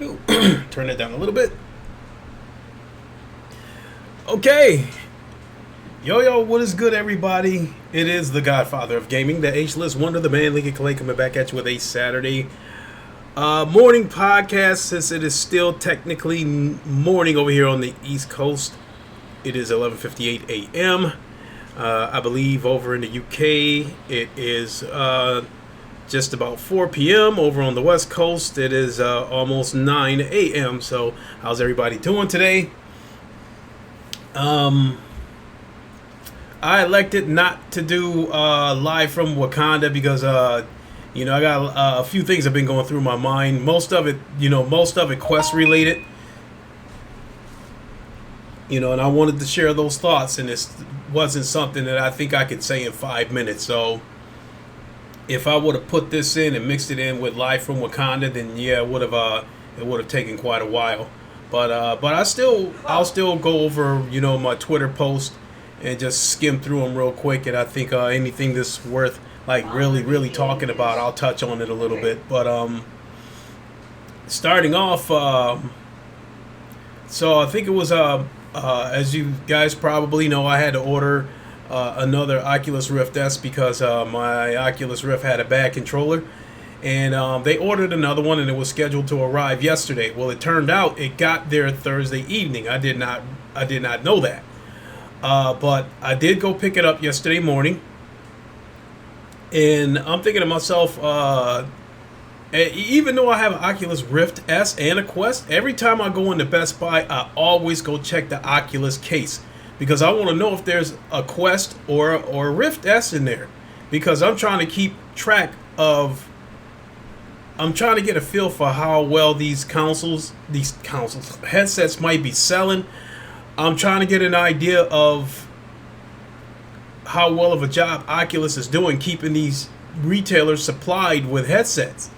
Ooh, turn that down a little bit. Okay. Yo, what is good, everybody? It is the Godfather of Gaming, the Ageless Wonder, the man, Lincoln Clay, coming back at you with a Saturday morning podcast. Since it is still technically morning over here on the East Coast, it is 11:58 a.m. I believe over in the UK, it is just about 4 p.m. Over on the West Coast, it is almost 9 a.m. So, how's everybody doing today? I elected not to do live from Wakanda because I got a few things have been going through my mind. Most of it quest related. And I wanted to share those thoughts, and this wasn't something that I think I could say in 5 minutes. So if I would have put this in and mixed it in with live from Wakanda, then yeah, it would have taken quite a while. But I'll still go over my Twitter post and just skim through them real quick. And I think anything that's worth like really talking about, I'll touch on it a little bit. But starting off, so I think it was as you guys probably know, I had to order another Oculus Rift S because my Oculus Rift had a bad controller. And they ordered another one, and it was scheduled to arrive yesterday. Well, it turned out it got there Thursday evening. I did not know that, but I did go pick it up yesterday morning. And I'm thinking to myself, even though I have an Oculus Rift S and a Quest, every time I go into Best Buy, I always go check the Oculus case because I want to know if there's a Quest or a Rift S in there, because I'm trying to keep track of. I'm trying to get a feel for how well these headsets might be selling. I'm trying to get an idea of how well of a job Oculus is doing keeping these retailers supplied with headsets.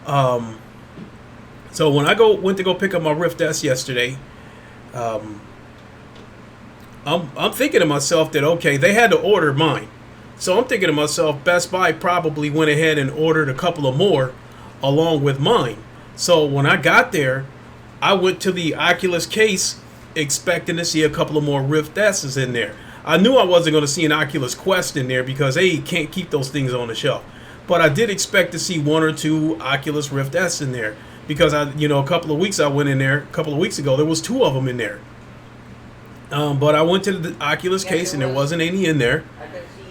So when I went to go pick up my Rift S yesterday, I'm thinking to myself that, okay, they had to order mine. So I'm thinking to myself, Best Buy probably went ahead and ordered a couple of more along with mine. So when I got there, I went to the Oculus case expecting to see a couple of more Rift S's in there. I knew I wasn't going to see an Oculus Quest in there because they can't keep those things on the shelf. But I did expect to see one or two Oculus Rift S in there because a couple of weeks ago, there was two of them in there. But I went to the Oculus case and there wasn't any in there.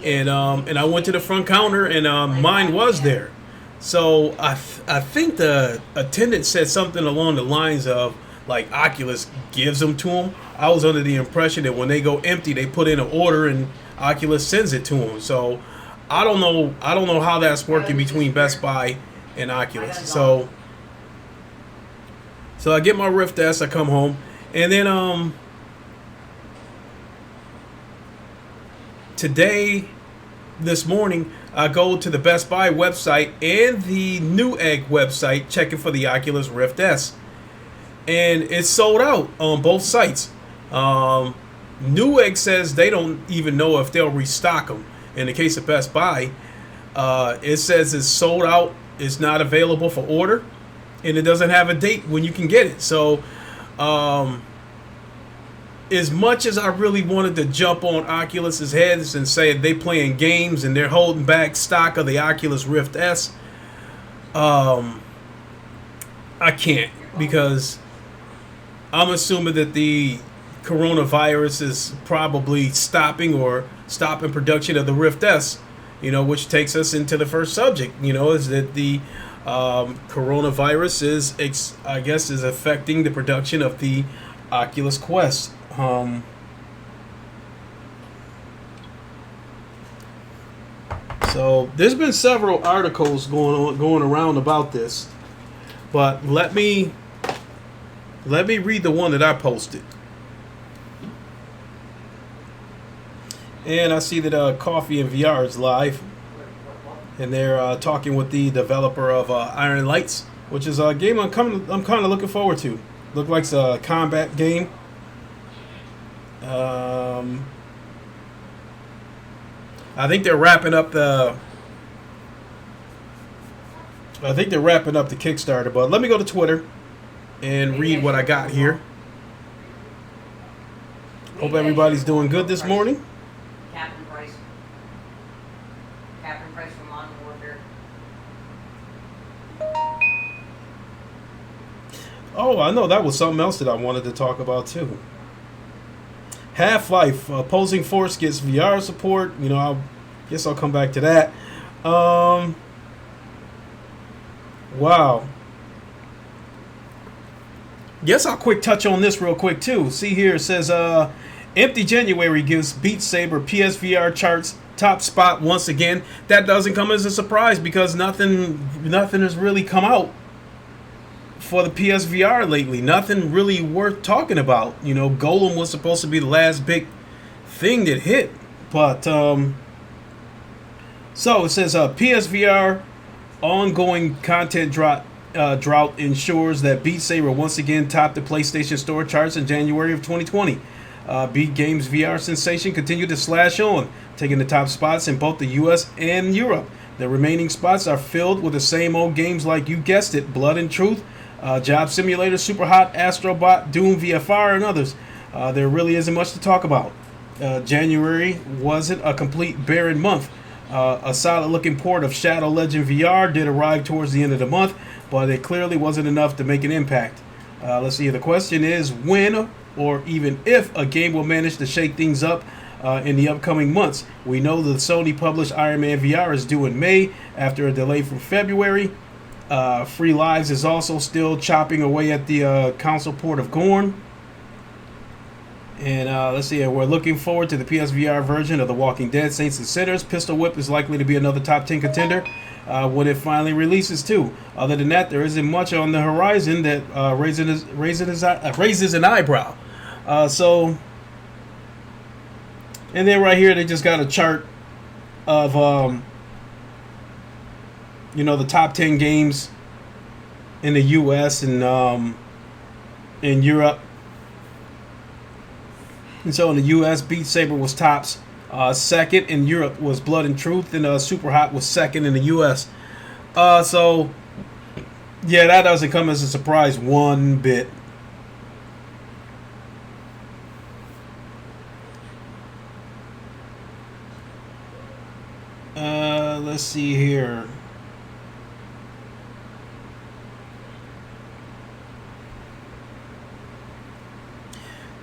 And I went to the front counter and mine was there. So I think the attendant said something along the lines of like Oculus gives them to them. I was under the impression that when they go empty, they put in an order and Oculus sends it to them. So I don't know how that's working between Best Buy and Oculus. So I get my Rift S, I come home, and then this morning, I go to the Best Buy website and the Newegg website checking for the Oculus Rift S. And it's sold out on both sites. Newegg says they don't even know if they'll restock them. In the case of Best Buy, it says it's sold out, it's not available for order, and it doesn't have a date when you can get it. So, as much as I really wanted to jump on Oculus's heads and say they playing games and they're holding back stock of the Oculus Rift S, I can't, because I'm assuming that the coronavirus is probably stopping production of the Rift S, which takes us into the first subject, is that the coronavirus is affecting the production of the Oculus Quest. So there's been several articles going around about this, but let me read the one that I posted. And I see that Coffee and VR is live, and they're talking with the developer of Iron Lights, which is a game I'm kind of looking forward to. Look like it's a combat game. I think they're wrapping up the Kickstarter, but let me go to Twitter and read what I got here. Hope everybody's doing good this morning. Captain Price from Modern Warfare. Oh, I know that was something else that I wanted to talk about too. Half-Life opposing force gets VR support. I guess I'll come back to that. Wow. Guess I'll quick touch on this real quick too. See here, it says empty January gives Beat Saber PSVR charts top spot once again. That doesn't come as a surprise because nothing has really come out for the PSVR lately. Nothing really worth talking about. Golem was supposed to be the last big thing that hit, but so it says PSVR ongoing content drought ensures that Beat Saber once again topped the PlayStation Store charts in January of 2020. Beat Games VR sensation continued to slash on, taking the top spots in both the US and Europe. The remaining spots are filled with the same old games like, you guessed it, Blood and Truth, Job Simulator, Super Hot, Astrobot, Doom VFR, and others. There really isn't much to talk about. January wasn't a complete barren month. A solid looking port of Shadow Legend VR did arrive towards the end of the month, but it clearly wasn't enough to make an impact. Let's see, the question is when or even if a game will manage to shake things up in the upcoming months. We know the Sony published Iron Man VR is due in May after a delay from February. Free Lives is also still chopping away at the console port of Gorn. And let's see, we're looking forward to the PSVR version of The Walking Dead Saints and Sinners. Pistol Whip is likely to be another top 10 contender when it finally releases too. Other than that, there isn't much on the horizon that raises an eyebrow. And then right here, they just got a chart of the top 10 games in the US and in Europe. And so in the US, Beat Saber was tops. Second in Europe was Blood and Truth, and Super Hot was second in the US. So yeah, that doesn't come as a surprise one bit. Let's see here.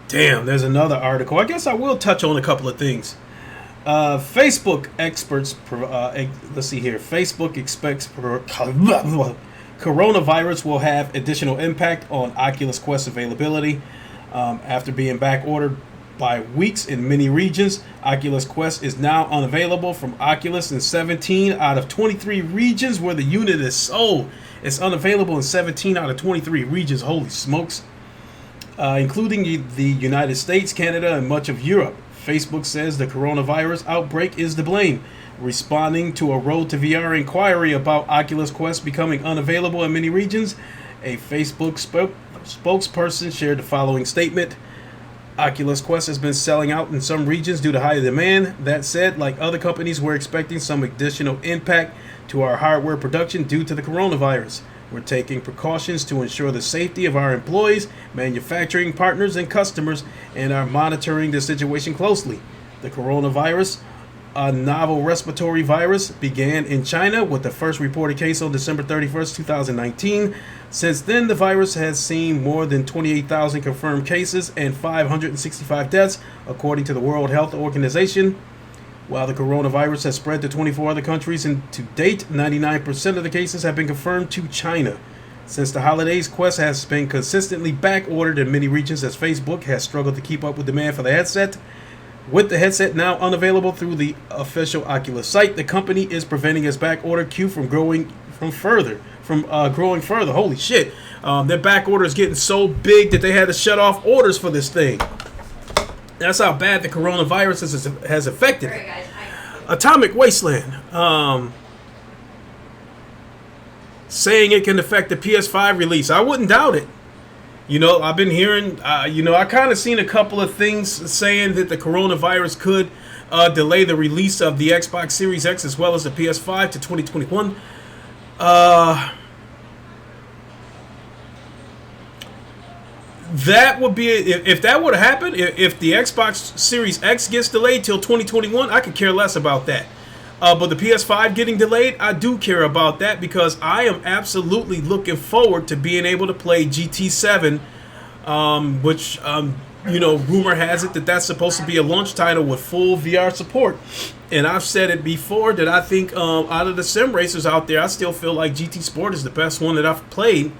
Damn, there's another article. I guess I will touch on a couple of things. Facebook experts, let's see here. Facebook expects coronavirus will have additional impact on Oculus Quest availability. After being back ordered by weeks in many regions, Oculus Quest is now unavailable from Oculus in 17 out of 23 regions where the unit is sold. It's unavailable in 17 out of 23 regions. Holy smokes. Including the United States, Canada, and much of Europe. Facebook says the coronavirus outbreak is to blame. Responding to a Road to VR inquiry about Oculus Quest becoming unavailable in many regions, a Facebook spokesperson shared the following statement. Oculus Quest has been selling out in some regions due to high demand. That said, like other companies, we're expecting some additional impact to our hardware production due to the coronavirus. We're taking precautions to ensure the safety of our employees, manufacturing partners, and customers, and are monitoring the situation closely. The coronavirus, a novel respiratory virus, began in China with the first reported case on December 31st, 2019. Since then, the virus has seen more than 28,000 confirmed cases and 565 deaths, according to the World Health Organization. While the coronavirus has spread to 24 other countries, and to date, 99% of the cases have been confirmed to China. Since the holidays, Quest has been consistently back-ordered in many regions as Facebook has struggled to keep up with demand for the headset. With the headset now unavailable through the official Oculus site, the company is preventing its back-order queue from growing further. Holy shit. Their back order is getting so big that they had to shut off orders for this thing. That's how bad the coronavirus has affected it. Atomic Wasteland, saying it can affect the PS5 release. I wouldn't doubt it. I've been hearing, I kind of seen a couple of things saying that the coronavirus could delay the release of the Xbox Series X as well as the PS5 to 2021. That would be if that would have happened. If the Xbox Series X gets delayed till 2021, I could care less about that. But the PS5 getting delayed, I do care about that because I am absolutely looking forward to being able to play GT7, which rumor has it that that's supposed to be a launch title with full VR support. And I've said it before that I think out of the sim racers out there, I still feel like GT Sport is the best one that I've played.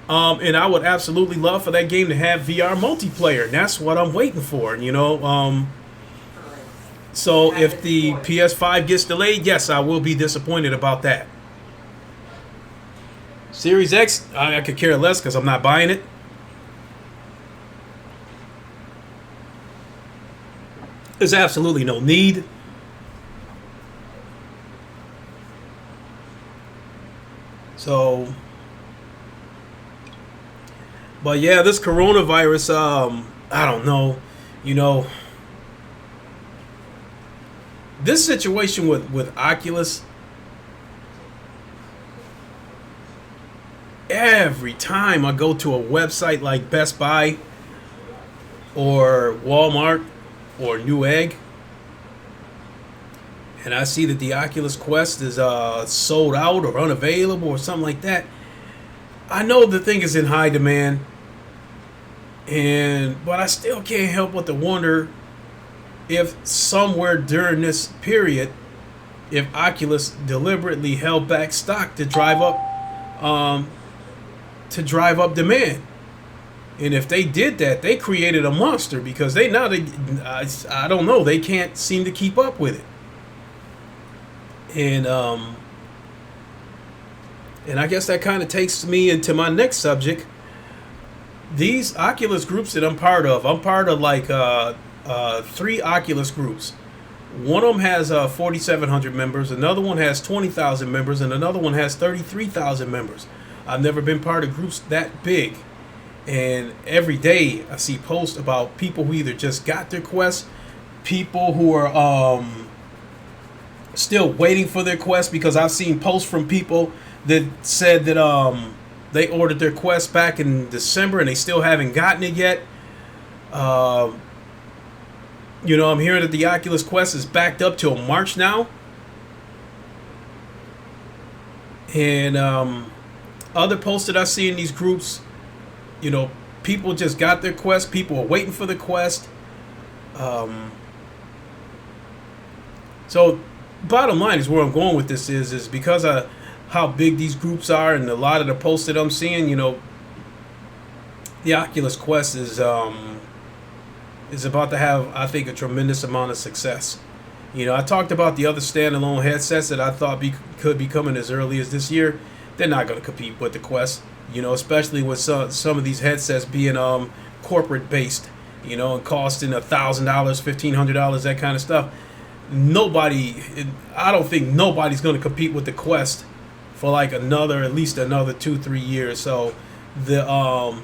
And I would absolutely love for that game to have VR multiplayer. And that's what I'm waiting for, So if the PS5 gets delayed, yes, I will be disappointed about that. Series X, I could care less because I'm not buying it. There's absolutely no need. So, but yeah, this coronavirus, I don't know, this situation with Oculus, every time I go to a website like Best Buy or Walmart or Newegg, and I see that the Oculus Quest is sold out or unavailable or something like that, I know the thing is in high demand, but I still can't help but to wonder if somewhere during this period, if Oculus deliberately held back stock to drive up demand. And if they did that, they created a monster because I don't know, they can't seem to keep up with it. And I guess that kind of takes me into my next subject. These Oculus groups that I'm part of like 3 Oculus groups. One of them has 4,700 members, another one has 20,000 members, and another one has 33,000 members. I've never been part of groups that big. And every day I see posts about people who either just got their Quest, people who are still waiting for their Quest, because I've seen posts from people that said that they ordered their Quest back in December and they still haven't gotten it yet. I'm hearing that the Oculus Quest is backed up till March now. And other posts that I see in these groups, people just got their Quest. People are waiting for the Quest. So, bottom line is where I'm going with this is because of how big these groups are and a lot of the posts that I'm seeing, the Oculus Quest is about to have, I think, a tremendous amount of success. I talked about the other standalone headsets that I thought could be coming as early as this year. They're not going to compete with the Quest, especially with some of these headsets being corporate based, and costing $1,000, $1,500, that kind of stuff. I don't think nobody's going to compete with the Quest for like at least another 2-3 years. So the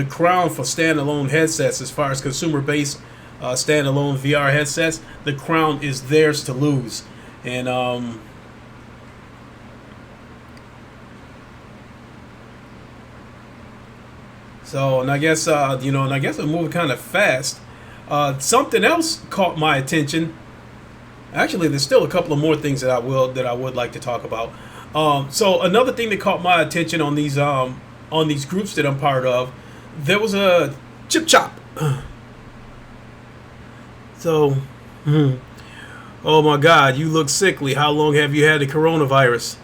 crown for standalone headsets, as far as consumer based standalone VR headsets, the crown is theirs to lose. And I guess I'm moving kind of fast. Something else caught my attention. Actually, there's still a couple of more things that I would like to talk about. So another thing that caught my attention on these groups that I'm part of, there was a chip chop. So, oh my God, you look sickly. How long have you had the coronavirus?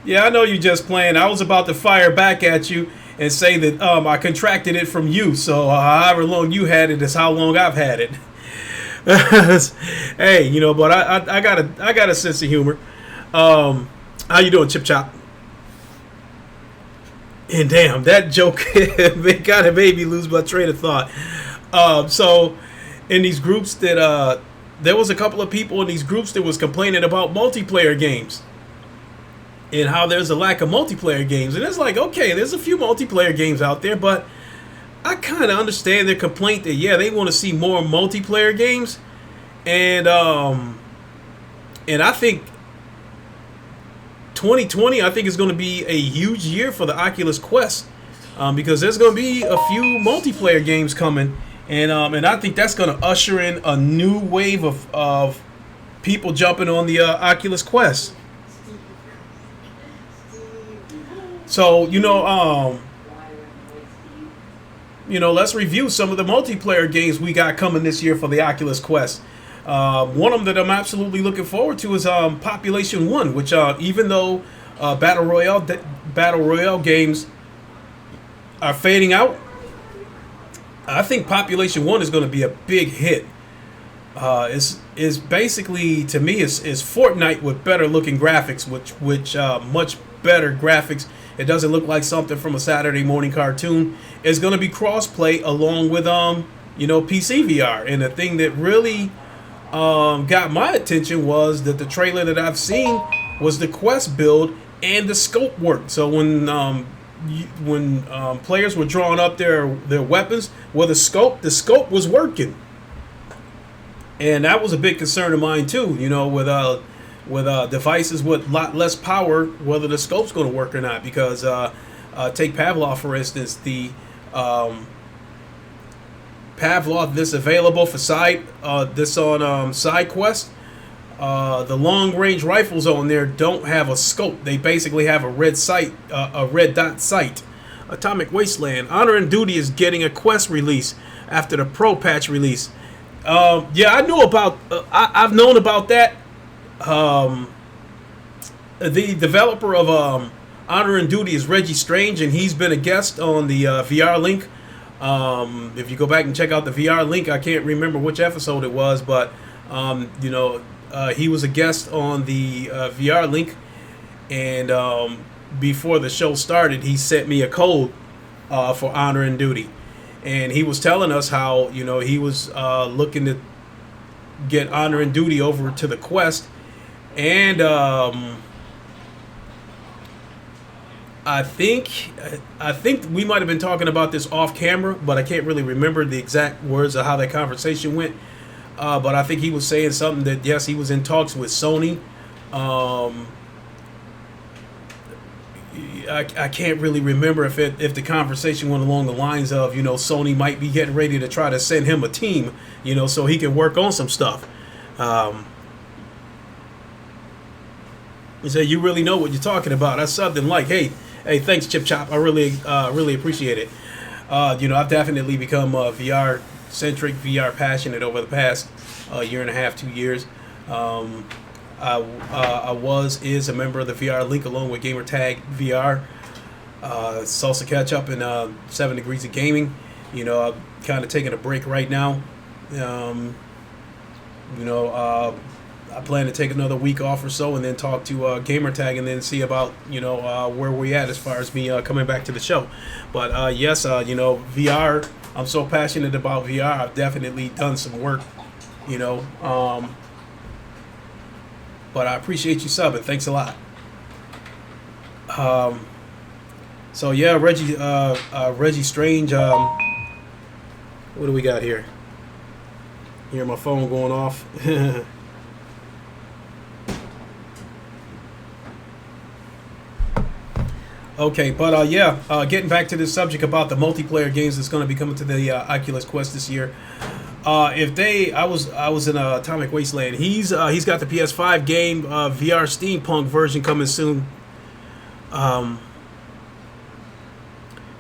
Yeah, I know you're just playing. I was about to fire back at you and say that I contracted it from you. So however long you had it is how long I've had it. Hey, but I got a sense of humor. How you doing, Chip Chop? And damn, that joke kind of made me lose my train of thought. So in these groups that there was a couple of people in these groups that was complaining about multiplayer games and how there's a lack of multiplayer games. And it's like, okay, there's a few multiplayer games out there, but I kind of understand their complaint that, yeah, they want to see more multiplayer games. And I think 2020, I think, is going to be a huge year for the Oculus Quest, because there's going to be a few multiplayer games coming, and I think that's going to usher in a new wave of people jumping on the Oculus Quest. So let's review some of the multiplayer games we got coming this year for the Oculus Quest. One of them that I'm absolutely looking forward to is Population 1, which even though Battle Royale games are fading out, I think Population 1 is going to be a big hit. Is basically, to me, is Fortnite with better looking graphics, which much better graphics. It doesn't look like something from a Saturday morning cartoon. It's going to be crossplay along with PC VR. And the thing that really got my attention was that the trailer that I've seen was the Quest build and the scope work. So when players were drawing up their weapons, well, the scope was working, and that was a big concern of mine too. With devices with a lot less power, whether the scope's going to work or not. Because take Pavlov for instance, the Pavlov that's available for side quest. The long range rifles on there don't have a scope. They basically have a red dot sight. Atomic Wasteland. Honor and Duty is getting a quest release after the Pro patch release. I knew about. I've known about that. The developer of Honor and Duty is Reggie Strange, and he's been a guest on the VR Link. If you go back and check out the VR Link, I can't remember which episode it was, but he was a guest on the VR Link, and before the show started, he sent me a code for Honor and Duty, and he was telling us how he was looking to get Honor and Duty over to the Quest, and I think we might have been talking about this off camera, but I can't really remember the exact words of how that conversation went. But I think he was saying something that, yes, he was in talks with Sony. I can't really remember if the conversation went along the lines of, Sony might be getting ready to try to send him a team, so he can work on some stuff. He said, "You really know what you're talking about." That's something like, hey, thanks, Chip Chop. I really appreciate it. I've definitely become VR centric, VR passionate over the past year and a half, 2 years. I is a member of the VR Link along with Gamertag VR, Salsa Ketchup, and 7 Degrees of Gaming. I'm kind of taking a break right now. I plan to take another week off or so, and then talk to Gamertag, and then see about where we at as far as me coming back to the show. But yes, VR. I'm so passionate about VR. I've definitely done some work, but I appreciate you subbing. Thanks a lot. So yeah, Reggie Strange. What do we got here? Hear my phone going off. Okay, but getting back to this subject about the multiplayer games that's going to be coming to the Oculus Quest this year. I was in Atomic Wasteland. He's got the PS5 game VR steampunk version coming soon.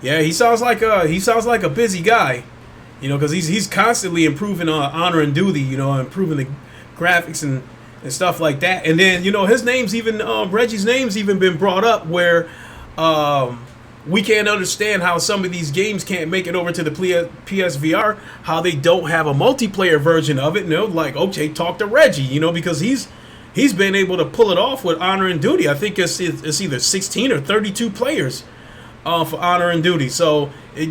He sounds like a busy guy, because he's constantly improving Honor and Duty, improving the graphics and stuff like that. And then his name's even Reggie's name's even been brought up where. We can't understand how some of these games can't make it over to the PSVR, how they don't have a multiplayer version of it. Like, okay, talk to Reggie, because he's been able to pull it off with Honor and Duty. I think it's either 16 or 32 players for Honor and Duty. So, they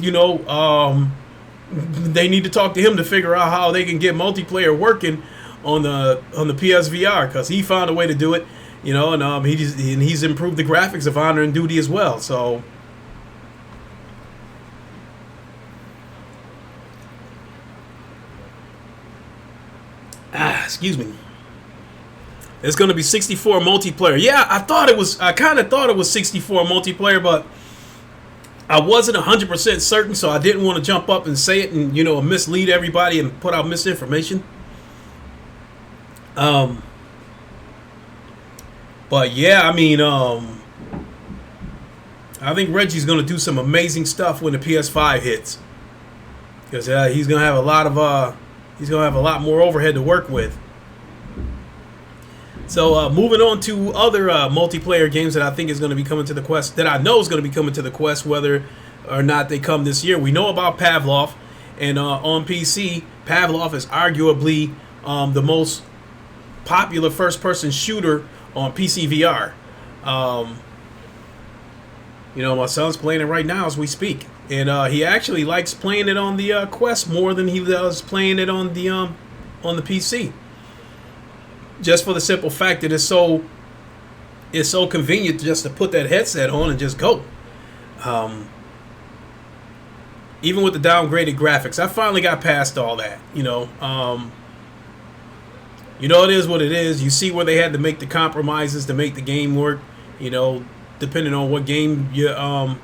need to talk to him to figure out how they can get multiplayer working on the PSVR, because he found a way to do it. And he's improved the graphics of Honor and Duty as well. So, excuse me. It's going to be 64 multiplayer. Yeah, I kind of thought it was 64 multiplayer, but I wasn't 100% certain, so I didn't want to jump up and say it and, mislead everybody and put out misinformation. But yeah, I mean, I think Reggie's going to do some amazing stuff when the PS5 hits, because he's going to have a lot more overhead to work with. So moving on to other multiplayer games that I think is going to be coming to the Quest, that I know is going to be coming to the Quest, whether or not they come this year. We know about Pavlov, and on PC, Pavlov is arguably the most popular first-person shooter on PC VR. My son's playing it right now as we speak, and he actually likes playing it on the Quest more than he does playing it on the PC. Just for the simple fact that it's so convenient just to put that headset on and just go. Even with the downgraded graphics, I finally got past all that. It is what it is. You see where they had to make the compromises to make the game work. Depending on what game you're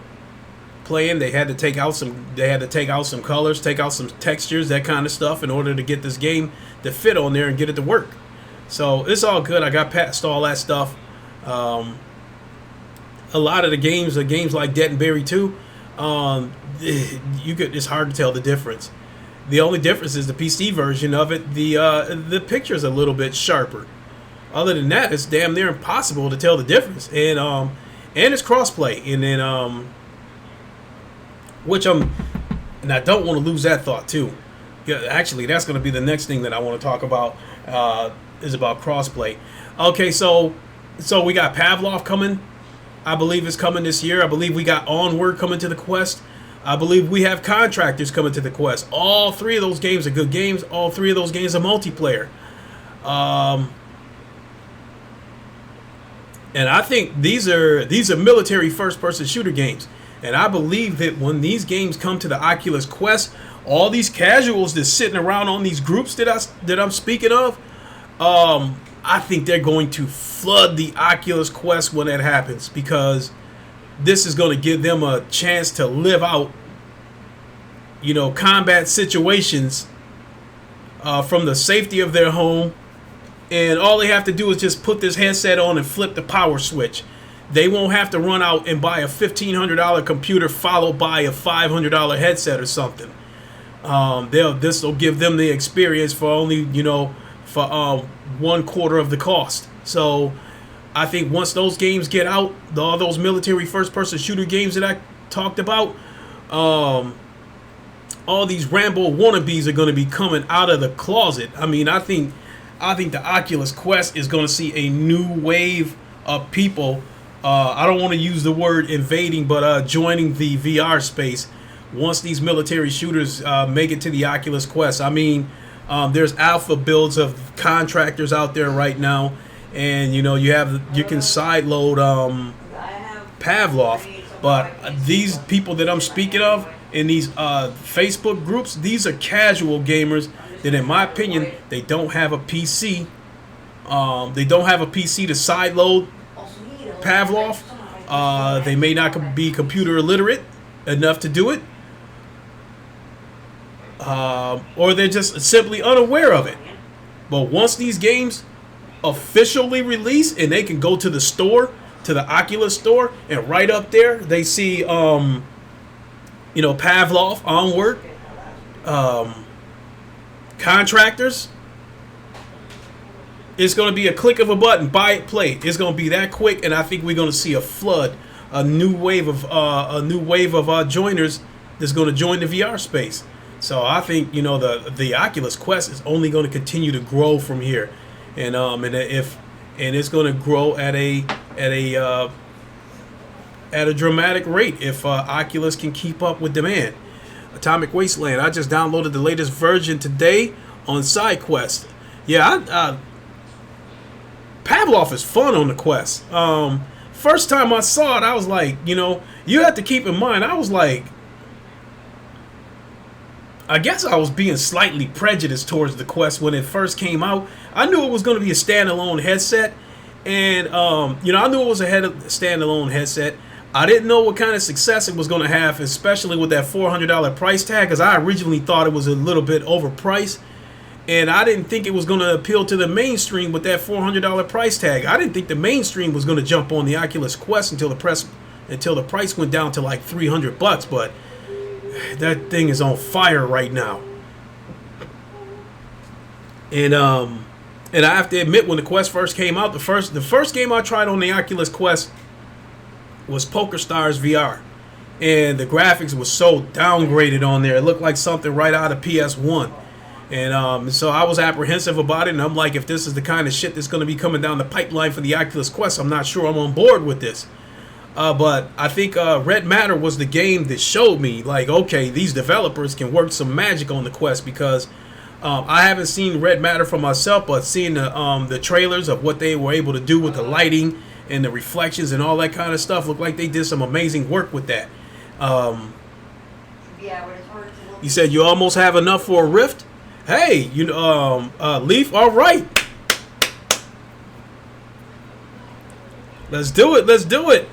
playing, they had to take out some colors, take out some textures, that kind of stuff, in order to get this game to fit on there and get it to work. So it's all good. I got past all that stuff. A lot of the games are games like Dead and Buried 2. It's hard to tell the difference. The only difference is the PC version of it. The picture's a little bit sharper. Other than that, it's damn near impossible to tell the difference. And it's crossplay. And then and I don't want to lose that thought too. Yeah, actually, that's going to be the next thing that I want to talk about. Is about crossplay. Okay, so we got Pavlov coming. I believe it's coming this year. I believe we got Onward coming to the Quest. I believe we have Contractors coming to the Quest. All three of those games are good games. All three of those games are multiplayer. And I think these are military first-person shooter games. And I believe that when these games come to the Oculus Quest, all these casuals that's sitting around on these groups that I'm speaking of, I think they're going to flood the Oculus Quest when that happens, because this is going to give them a chance to live out, combat situations from the safety of their home. And all they have to do is just put this headset on and flip the power switch. They won't have to run out and buy a $1,500 computer followed by a $500 headset or something. This will give them the experience for only, for 1/4 of the cost. So I think once those games get out, all those military first-person shooter games that I talked about, all these Rambo wannabes are going to be coming out of the closet. I mean, I think the Oculus Quest is going to see a new wave of people. I don't want to use the word invading, but joining the VR space once these military shooters make it to the Oculus Quest. I mean, there's alpha builds of Contractors out there right now, and you can sideload Pavlov, but these people that I'm speaking of in these Facebook groups, these are casual gamers that, in my opinion, they don't have a PC. They don't have a PC to sideload Pavlov. They may not be computer illiterate enough to do it. Or they're just simply unaware of it. But once these games officially release and they can go to the store, to the Oculus store, and right up there they see Pavlov, Onward, Contractors, it's going to be a click of a button, buy it, play it. It's going to be that quick, and I think we're going to see a new wave of joiners that's going to join the VR space. So I think the Oculus Quest is only going to continue to grow from here, and it's going to grow at a dramatic rate if Oculus can keep up with demand. Atomic Wasteland. I just downloaded the latest version today on SideQuest. Yeah, Pavlov is fun on the Quest. First time I saw it, I was like, you have to keep in mind, I was like, I guess I was being slightly prejudiced towards the Quest when it first came out. I knew it was going to be a standalone headset, and I knew it was a standalone headset. I didn't know what kind of success it was going to have, especially with that $400 price tag, because I originally thought it was a little bit overpriced, and I didn't think it was going to appeal to the mainstream with that $400 price tag. I didn't think the mainstream was going to jump on the Oculus Quest until the price went down to like $300, but that thing is on fire right now. And I have to admit, when the Quest first came out, the first game I tried on the Oculus Quest was Poker Stars VR, and the graphics was so downgraded on there. It looked like something right out of PS1. And so I was apprehensive about it, and I'm like, if this is the kind of shit that's going to be coming down the pipeline for the Oculus Quest, I'm not sure I'm on board with this. But I think Red Matter was the game that showed me, like, okay, these developers can work some magic on the Quest, because I haven't seen Red Matter for myself, but seeing the trailers of what they were able to do with the lighting and the reflections and all that kind of stuff, looked like they did some amazing work with that. You said you almost have enough for a Rift? Hey, Leaf, all right. Let's do it. Let's do it.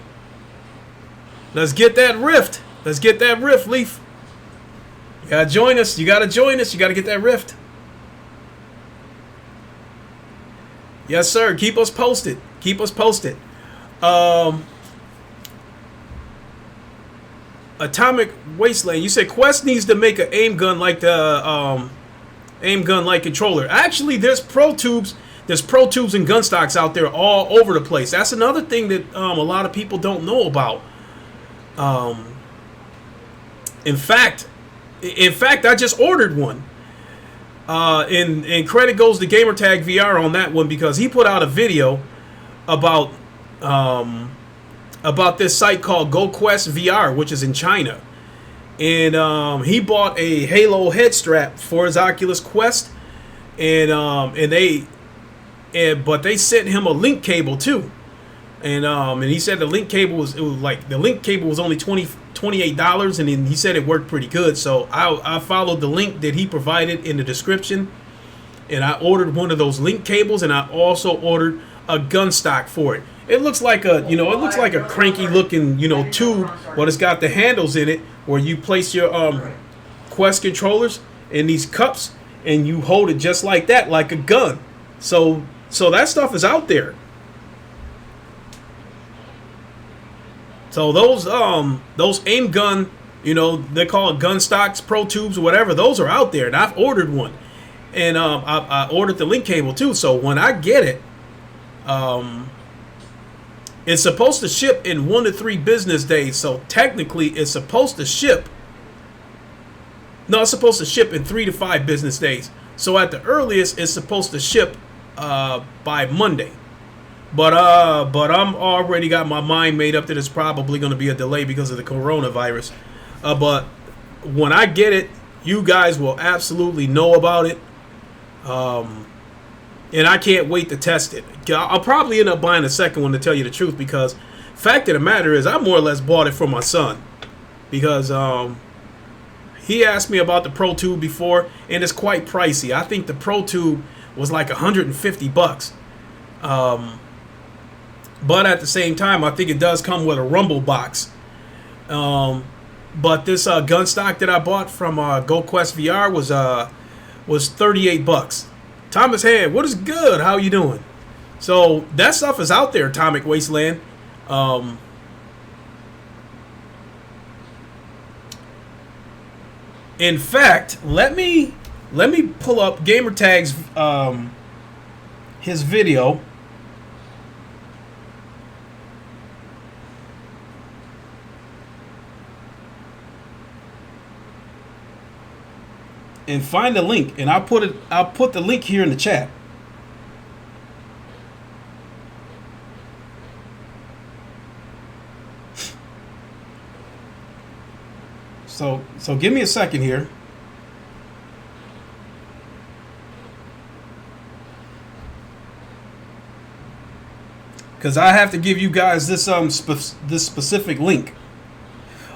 Let's get that Rift. Let's get that Rift, Leaf. You gotta join us. You gotta join us. You gotta get that Rift. Yes, sir. Keep us posted. Keep us posted. Atomic Wasteland. You said Quest needs to make an aim gun like the aim gun like controller. Actually, there's Pro Tubes. There's Pro Tubes and gun stocks out there all over the place. That's another thing that a lot of people don't know about. In fact, I just ordered one. And credit goes to Gamertag VR on that one, because he put out a video about this site called GoQuest VR, which is in China. And he bought a Halo head strap for his Oculus Quest, but they sent him a link cable too. And he said the link cable was only $28, and then he said it worked pretty good. So I followed the link that he provided in the description, and I ordered one of those link cables, and I also ordered a gun stock for it. It looks like a cranky looking tube, but it's got the handles in it where you place your Quest controllers in these cups, and you hold it just like that, like a gun. So that stuff is out there. So those aim gun, they call it gun stocks, Pro Tubes, or whatever. Those are out there, and I've ordered one, and I ordered the link cable too. So when I get it, it's supposed to ship in 1 to 3 business days. So technically, it's supposed to ship. No, it's supposed to ship in 3 to 5 business days. So at the earliest, it's supposed to ship by Monday. But I'm already got my mind made up that it's probably going to be a delay because of the coronavirus. But when I get it, you guys will absolutely know about it. And I can't wait to test it. I'll probably end up buying a second one, to tell you the truth, because fact of the matter is I more or less bought it for my son, because he asked me about the Pro Tube before, and it's quite pricey. I think the Pro Tube was like $150. But at the same time, I think it does come with a rumble box. But this gun stock that I bought from GoQuest VR was $38. Thomas Hand, what is good? How you doing? So that stuff is out there, Atomic Wasteland. In fact, let me pull up Gamertag's his video. And find the link, and I'll put the link here in the chat. So give me a second here. Because I have to give you guys this this specific link.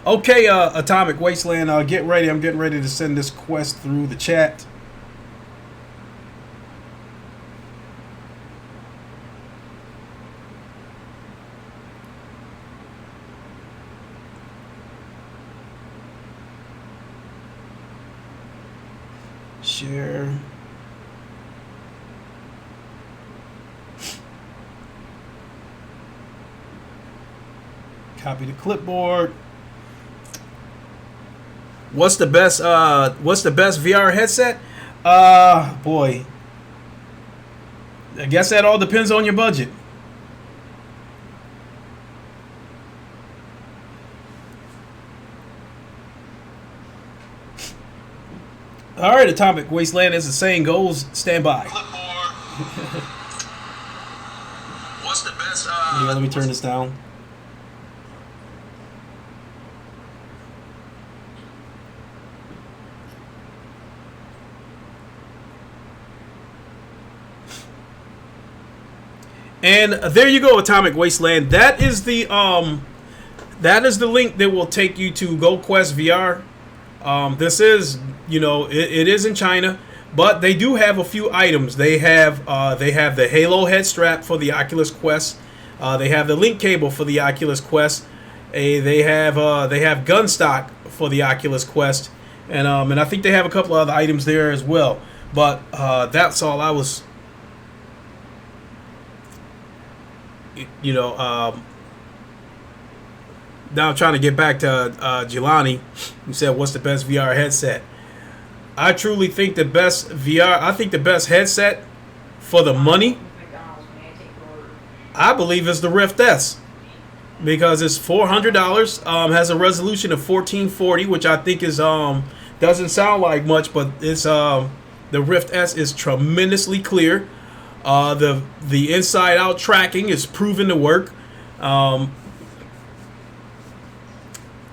Okay, Atomic Wasteland, get ready. I'm getting ready to send this quest through the chat. Share. Copy the clipboard. What's the best VR headset? Boy. I guess that all depends on your budget. All right, Atomic Wasteland, as the saying goes, stand by. What's the best? Yeah, let me turn this down. And there you go, Atomic Wasteland. That is the link that will take you to GoQuest VR. This is, it is in China, but they do have a few items. They have the Halo head strap for the Oculus Quest. They have the link cable for the Oculus Quest. They have gun stock for the Oculus Quest, and I think they have a couple other items there as well. But that's all I was. Now I'm trying to get back to Jelani, who said, "What's the best VR headset?" I truly think the best VR. I think the best headset for the money, I believe, is the Rift S, because it's $400. Has a resolution of 1440, which I think is doesn't sound like much, but it's the Rift S is tremendously clear. The inside out tracking is proven to work.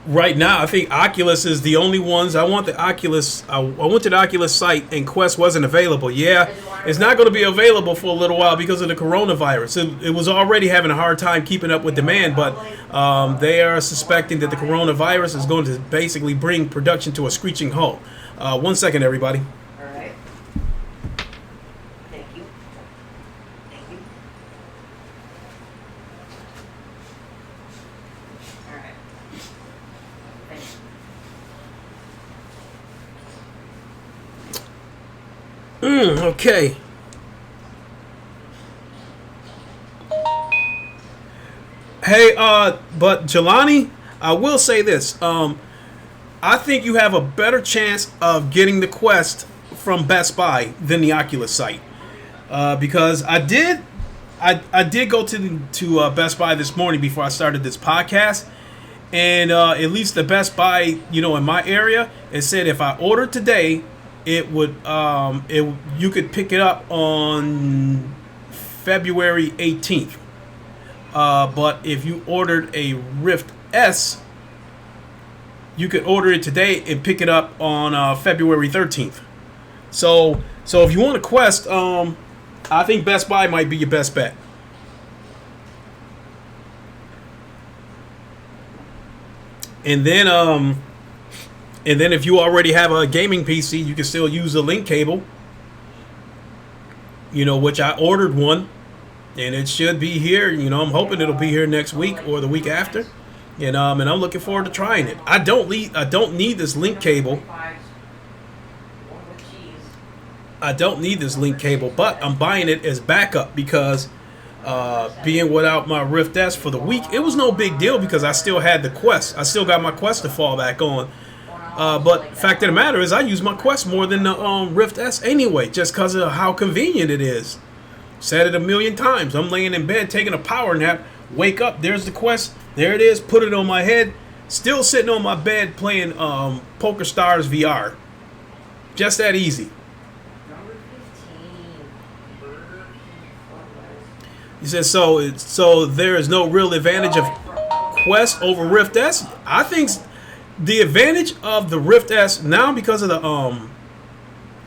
Right now, I think Oculus is the only ones. I went to the Oculus site and Quest wasn't available. Yeah, it's not going to be available for a little while because of the coronavirus. It was already having a hard time keeping up with demand, but they are suspecting that the coronavirus is going to basically bring production to a screeching halt. 1 second, everybody. Okay. Hey, but Jelani, I will say this. I think you have a better chance of getting the Quest from Best Buy than the Oculus site. Because I did go to Best Buy this morning before I started this podcast. And at least the Best Buy, in my area, it said if I ordered today, it would you could pick it up on February 18th. But if you ordered a Rift S, you could order it today and pick it up on February 13th. So if you want a Quest, I think Best Buy might be your best bet. And then if you already have a gaming PC, you can still use a link cable. Which I ordered one, and it should be here. I'm hoping it'll be here next week or the week after. And I'm looking forward to trying it. I don't need this link cable. I don't need this link cable, but I'm buying it as backup because being without my Rift S for the week, it was no big deal because I still had the Quest. I still got my Quest to fall back on. But fact of the matter is I use my Quest more than the Rift S anyway, just because of how convenient it is. Said it a million times. I'm laying in bed taking a power nap, wake up, there's the Quest, there it is, put it on my head, still sitting on my bed playing Poker Stars VR. Just that easy. He says, so there is no real advantage of Quest over Rift S. I think the advantage of the Rift S now because of the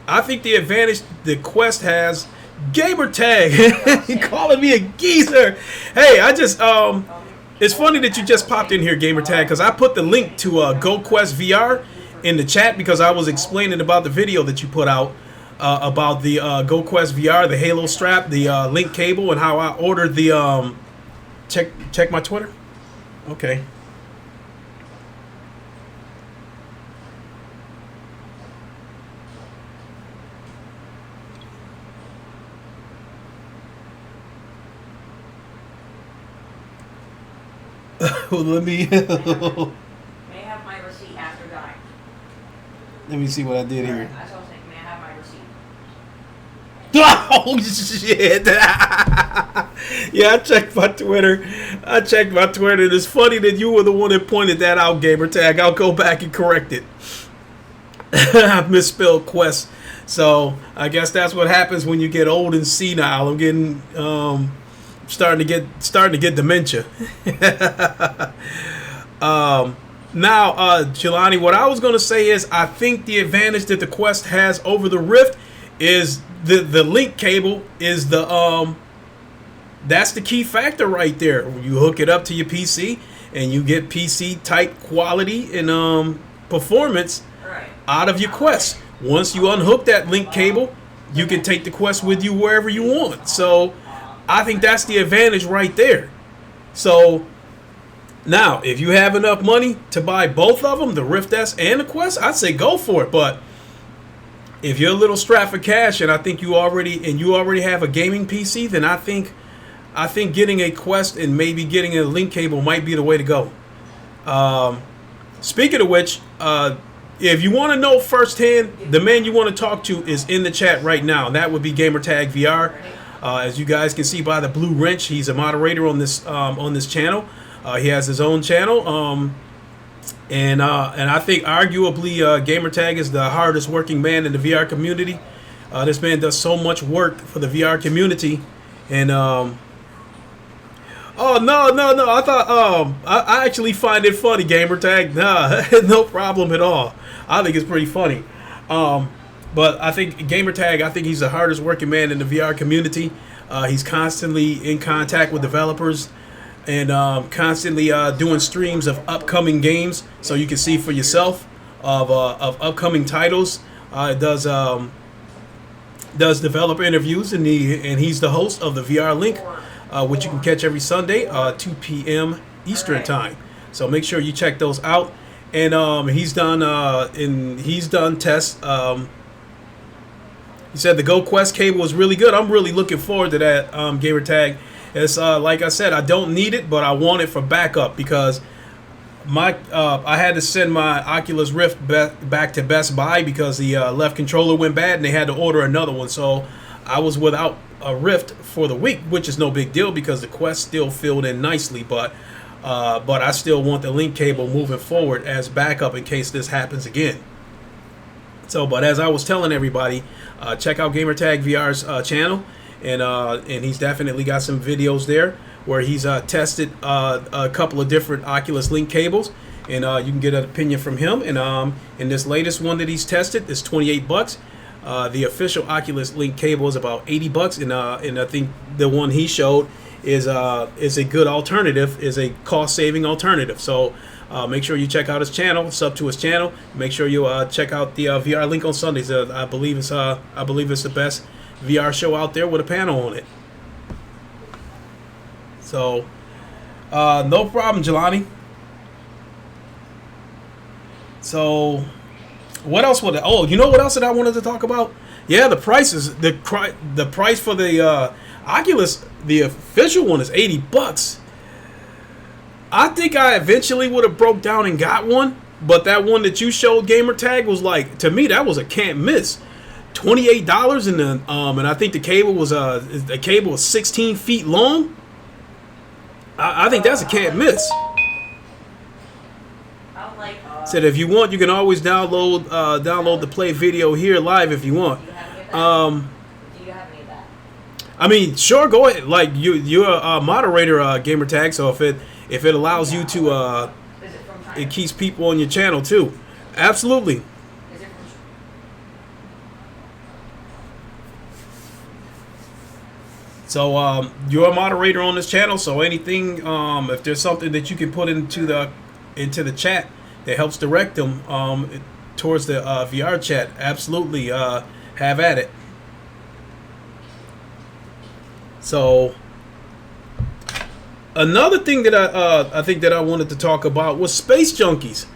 I think the advantage the Quest has, gamer tag. You calling me a geezer? Hey, I just It's funny that you just popped in here, Gamertag, because I put the link to GoQuest VR in the chat because I was explaining about the video that you put out about the GoQuest VR, the Halo strap, the link cable, and how I ordered the check my Twitter. Okay. Let me May have my receipt after dying. let me see what I did here. That's what I was saying. May I have my receipt? Oh shit! Yeah, I checked my Twitter. It's funny that you were the one that pointed that out, Gamertag. I'll go back and correct it. I misspelled Quest. So I guess that's what happens when you get old and senile. I'm getting starting to get dementia. Now, Jelani, what I was going to say is I think the advantage that the Quest has over the Rift is the link cable is that's the key factor right there. You hook it up to your PC and you get PC type quality and performance out of your Quest. Once you unhook that link cable, you can take the Quest with you wherever you want. So I think that's the advantage right there. So now, if you have enough money to buy both of them, the Rift S and the Quest, I'd say go for it. But if you're a little strapped for cash, and I think you already have a gaming PC, then I think getting a Quest and maybe getting a link cable might be the way to go. Speaking of which, if you want to know firsthand, the man you want to talk to is in the chat right now. And that would be Gamertag VR. As you guys can see by the blue wrench, he's a moderator on this channel. He has his own channel, and I think arguably Gamertag is the hardest working man in the VR community. This man does so much work for the VR community, and oh no! I thought I actually find it funny, Gamertag. Nah, no problem at all. I think it's pretty funny. But I think Gamertag, I think he's the hardest working man in the VR community. He's constantly in contact with developers and constantly doing streams of upcoming games, so you can see for yourself of upcoming titles. Does developer interviews, and he's the host of the VR Link, which you can catch every Sunday, 2 p.m. Eastern time. So make sure you check those out. And he's done tests. He said the GoQuest cable was really good. I'm really looking forward to that, Gamertag. It's like I said, I don't need it, but I want it for backup because I had to send my Oculus Rift back to Best Buy because the left controller went bad and they had to order another one. So I was without a Rift for the week, which is no big deal because the Quest still filled in nicely. But I still want the link cable moving forward as backup in case this happens again. So, but as I was telling everybody, check out Gamertag VR's channel, and he's definitely got some videos there where he's tested a couple of different Oculus Link cables, and you can get an opinion from him. And in this latest one that he's tested is $28. The official Oculus Link cable is about $80, and I think the one he showed is a good alternative, is a cost-saving alternative. So make sure you check out his channel, sub to his channel. Make sure you check out the VR Link on Sundays. I believe it's the best VR show out there with a panel on it. So no problem, Jelani. So what else would you know what else that I wanted to talk about? Yeah, the prices. The price for the Oculus, the official one, is $80. I think I eventually would have broke down and got one, but that one that you showed, Gamertag, was like, to me, that was a can't miss. $28, and I think the cable was 16 feet long. I think that's a can't miss. Said if you want, you can always download the play video here live if you want. Do you have any of that? I mean, sure, go ahead. Like you're a moderator, Gamertag, so if it allows you to, Is it from China? it keeps people on your channel too. Absolutely. Is it from So you're a moderator on this channel. So anything, if there's something that you can put into the chat that helps direct them towards the VR chat, absolutely have at it. So another thing that I think that I wanted to talk about was Space Junkies.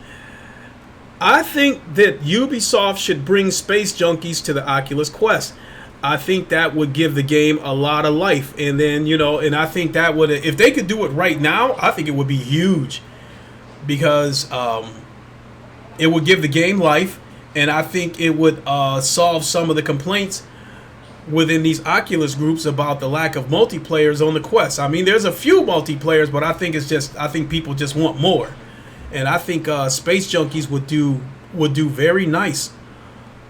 I think that Ubisoft should bring Space Junkies to the Oculus Quest. I think that would give the game a lot of life. And then, and I think that would, if they could do it right now, I think it would be huge. Because it would give the game life. And I think it would solve some of the complaints within these Oculus groups about the lack of multiplayers on the Quest. I mean, there's a few multiplayers, but I think people just want more. And I think Space Junkies would do very nice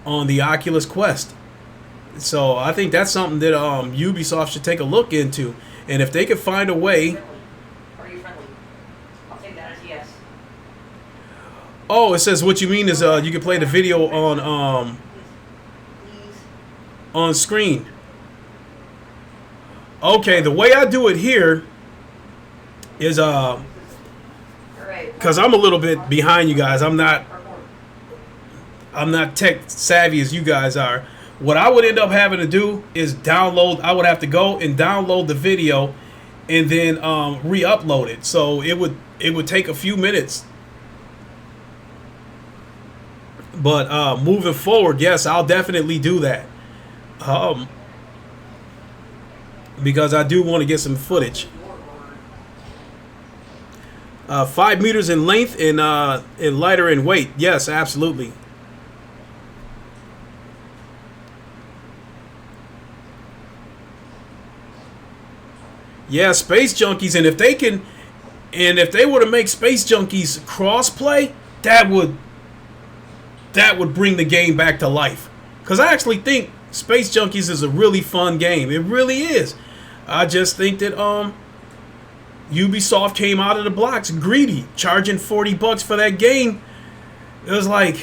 on the Oculus Quest. So I think that's something that Ubisoft should take a look into. And if they could find a way. Are you friendly? I'll take that as yes. Oh, it says what you mean is you can play the video on screen. Okay, the way I do it here is because I'm a little bit behind you guys. I'm not tech savvy as you guys are. What I would end up having to do is download. I would have to go and download the video and then re-upload it. So it would take a few minutes. But moving forward, yes, I'll definitely do that. Because I do want to get some footage. 5 meters in length and lighter in weight. Yes, absolutely. Yeah, Space Junkies, and if they were to make Space Junkies crossplay, that would bring the game back to life. Because I actually think Space Junkies is a really fun game. It really is. I just think that Ubisoft came out of the blocks greedy, charging $40 for that game. It was like,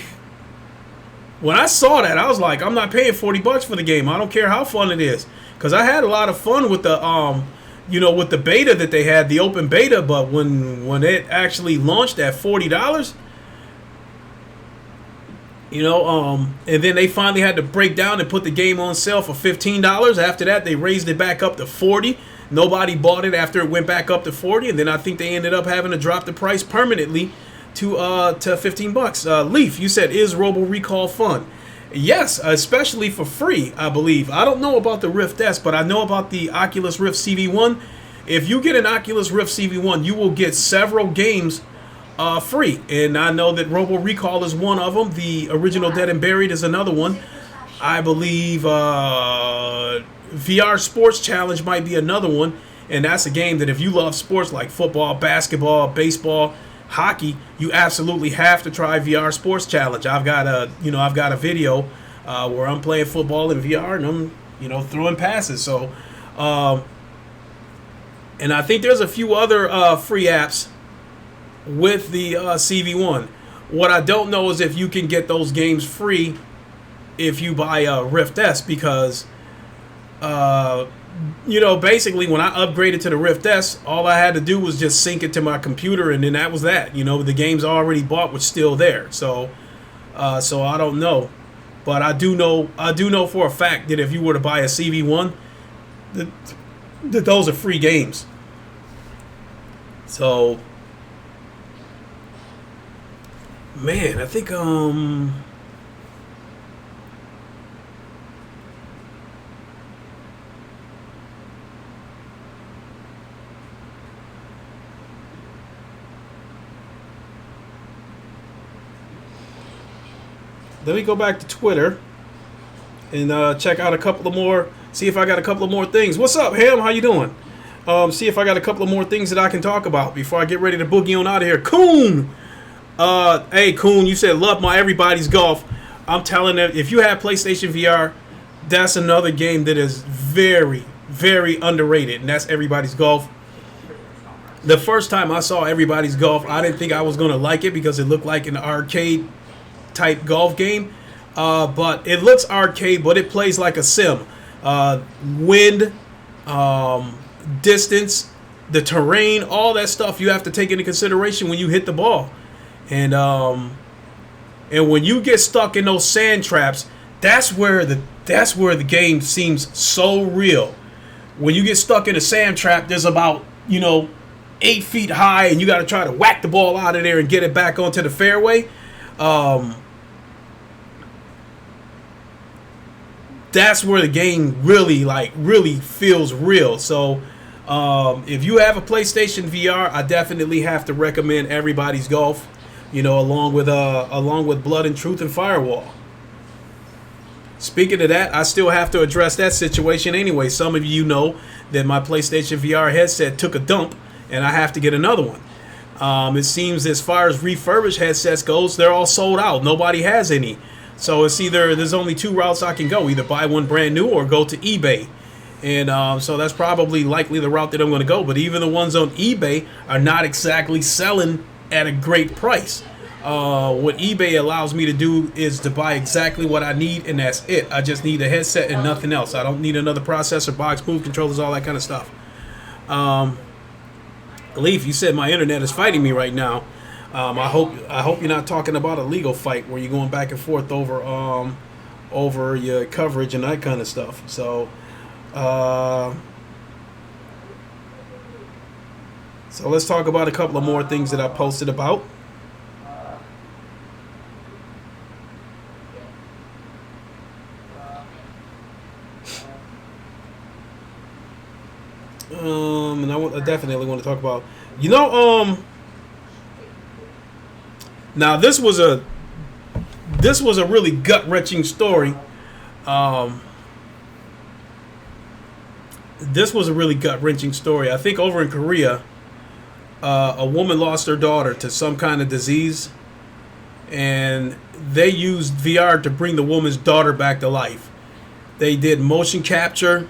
when I saw that, I was like, I'm not paying $40 for the game. I don't care how fun it is, because I had a lot of fun with the with the beta that they had, the open beta. But when it actually launched at $40, and then they finally had to break down and put the game on sale for $15. After that, they raised it back up to $40. Nobody bought it after it went back up to $40, and then I think they ended up having to drop the price permanently to $15. Leaf, you said, is Robo Recall fun? Yes, especially for free, I believe. I don't know about the Rift S, but I know about the Oculus Rift CV1. If you get an Oculus Rift CV1, you will get several games free, and I know that Robo Recall is one of them. The original Dead and Buried is another one. I believe VR Sports Challenge might be another one, and that's a game that if you love sports like football, basketball, baseball, hockey, you absolutely have to try VR Sports Challenge. I've got a video where I'm playing football in VR and I'm throwing passes. So, and I think there's a few other free apps with the CV1. What I don't know is if you can get those games free if you buy a Rift S, because basically when I upgraded to the Rift S, all I had to do was just sync it to my computer, and then that was that. The games I already bought was still there. So I don't know, but I do know for a fact that if you were to buy a CV1, that those are free games. So, man, I think let me go back to Twitter and check out a couple of more. See if I got a couple of more things. What's up, Ham? How you doing? See if I got a couple of more things that I can talk about before I get ready to boogie on out of here. Coon! Hey, Coon, you said love my Everybody's Golf. I'm telling you, if you have PlayStation VR, that's another game that is very, very underrated, and that's Everybody's Golf. The first time I saw Everybody's Golf, I didn't think I was going to like it because it looked like an arcade type golf game, but it looks arcade, but it plays like a sim. Wind, distance, the terrain, all that stuff you have to take into consideration when you hit the ball. And when you get stuck in those sand traps, that's where the game seems so real. When you get stuck in a sand trap, there's about 8 feet high, and you got to try to whack the ball out of there and get it back onto the fairway. That's where the game really feels real. So if you have a PlayStation VR, I definitely have to recommend Everybody's Golf. Along with Blood and Truth and Firewall. Speaking of that, I still have to address that situation anyway. Some of you know that my PlayStation VR headset took a dump, and I have to get another one. It seems as far as refurbished headsets goes, they're all sold out. Nobody has any. So there's only two routes I can go: either buy one brand new or go to eBay. And so that's probably likely the route that I'm going to go. But even the ones on eBay are not exactly selling at a great price. What eBay allows me to do is to buy exactly what I need, and that's it. I just need a headset and nothing else. I don't need another processor, box, move controllers, all that kind of stuff. Leaf, you said my internet is fighting me right now. I hope you're not talking about a legal fight where you're going back and forth over your coverage and that kind of stuff. So let's talk about a couple of more things that I posted about. And I definitely want to talk about, now this was a really gut-wrenching story. This was a really gut-wrenching story. I think over in Korea, a woman lost her daughter to some kind of disease, and they used VR to bring the woman's daughter back to life. They did motion capture,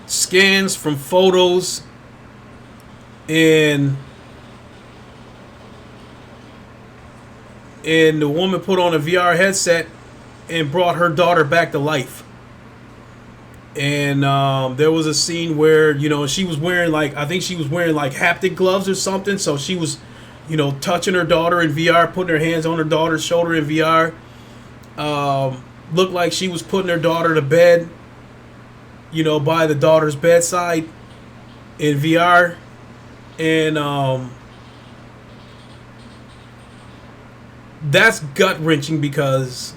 scans from photos, and the woman put on a VR headset and brought her daughter back to life. And there was a scene where she was wearing I think she was wearing haptic gloves or something, so she was touching her daughter in VR, putting her hands on her daughter's shoulder in VR. Looked like she was putting her daughter to bed by the daughter's bedside in VR. And that's gut-wrenching because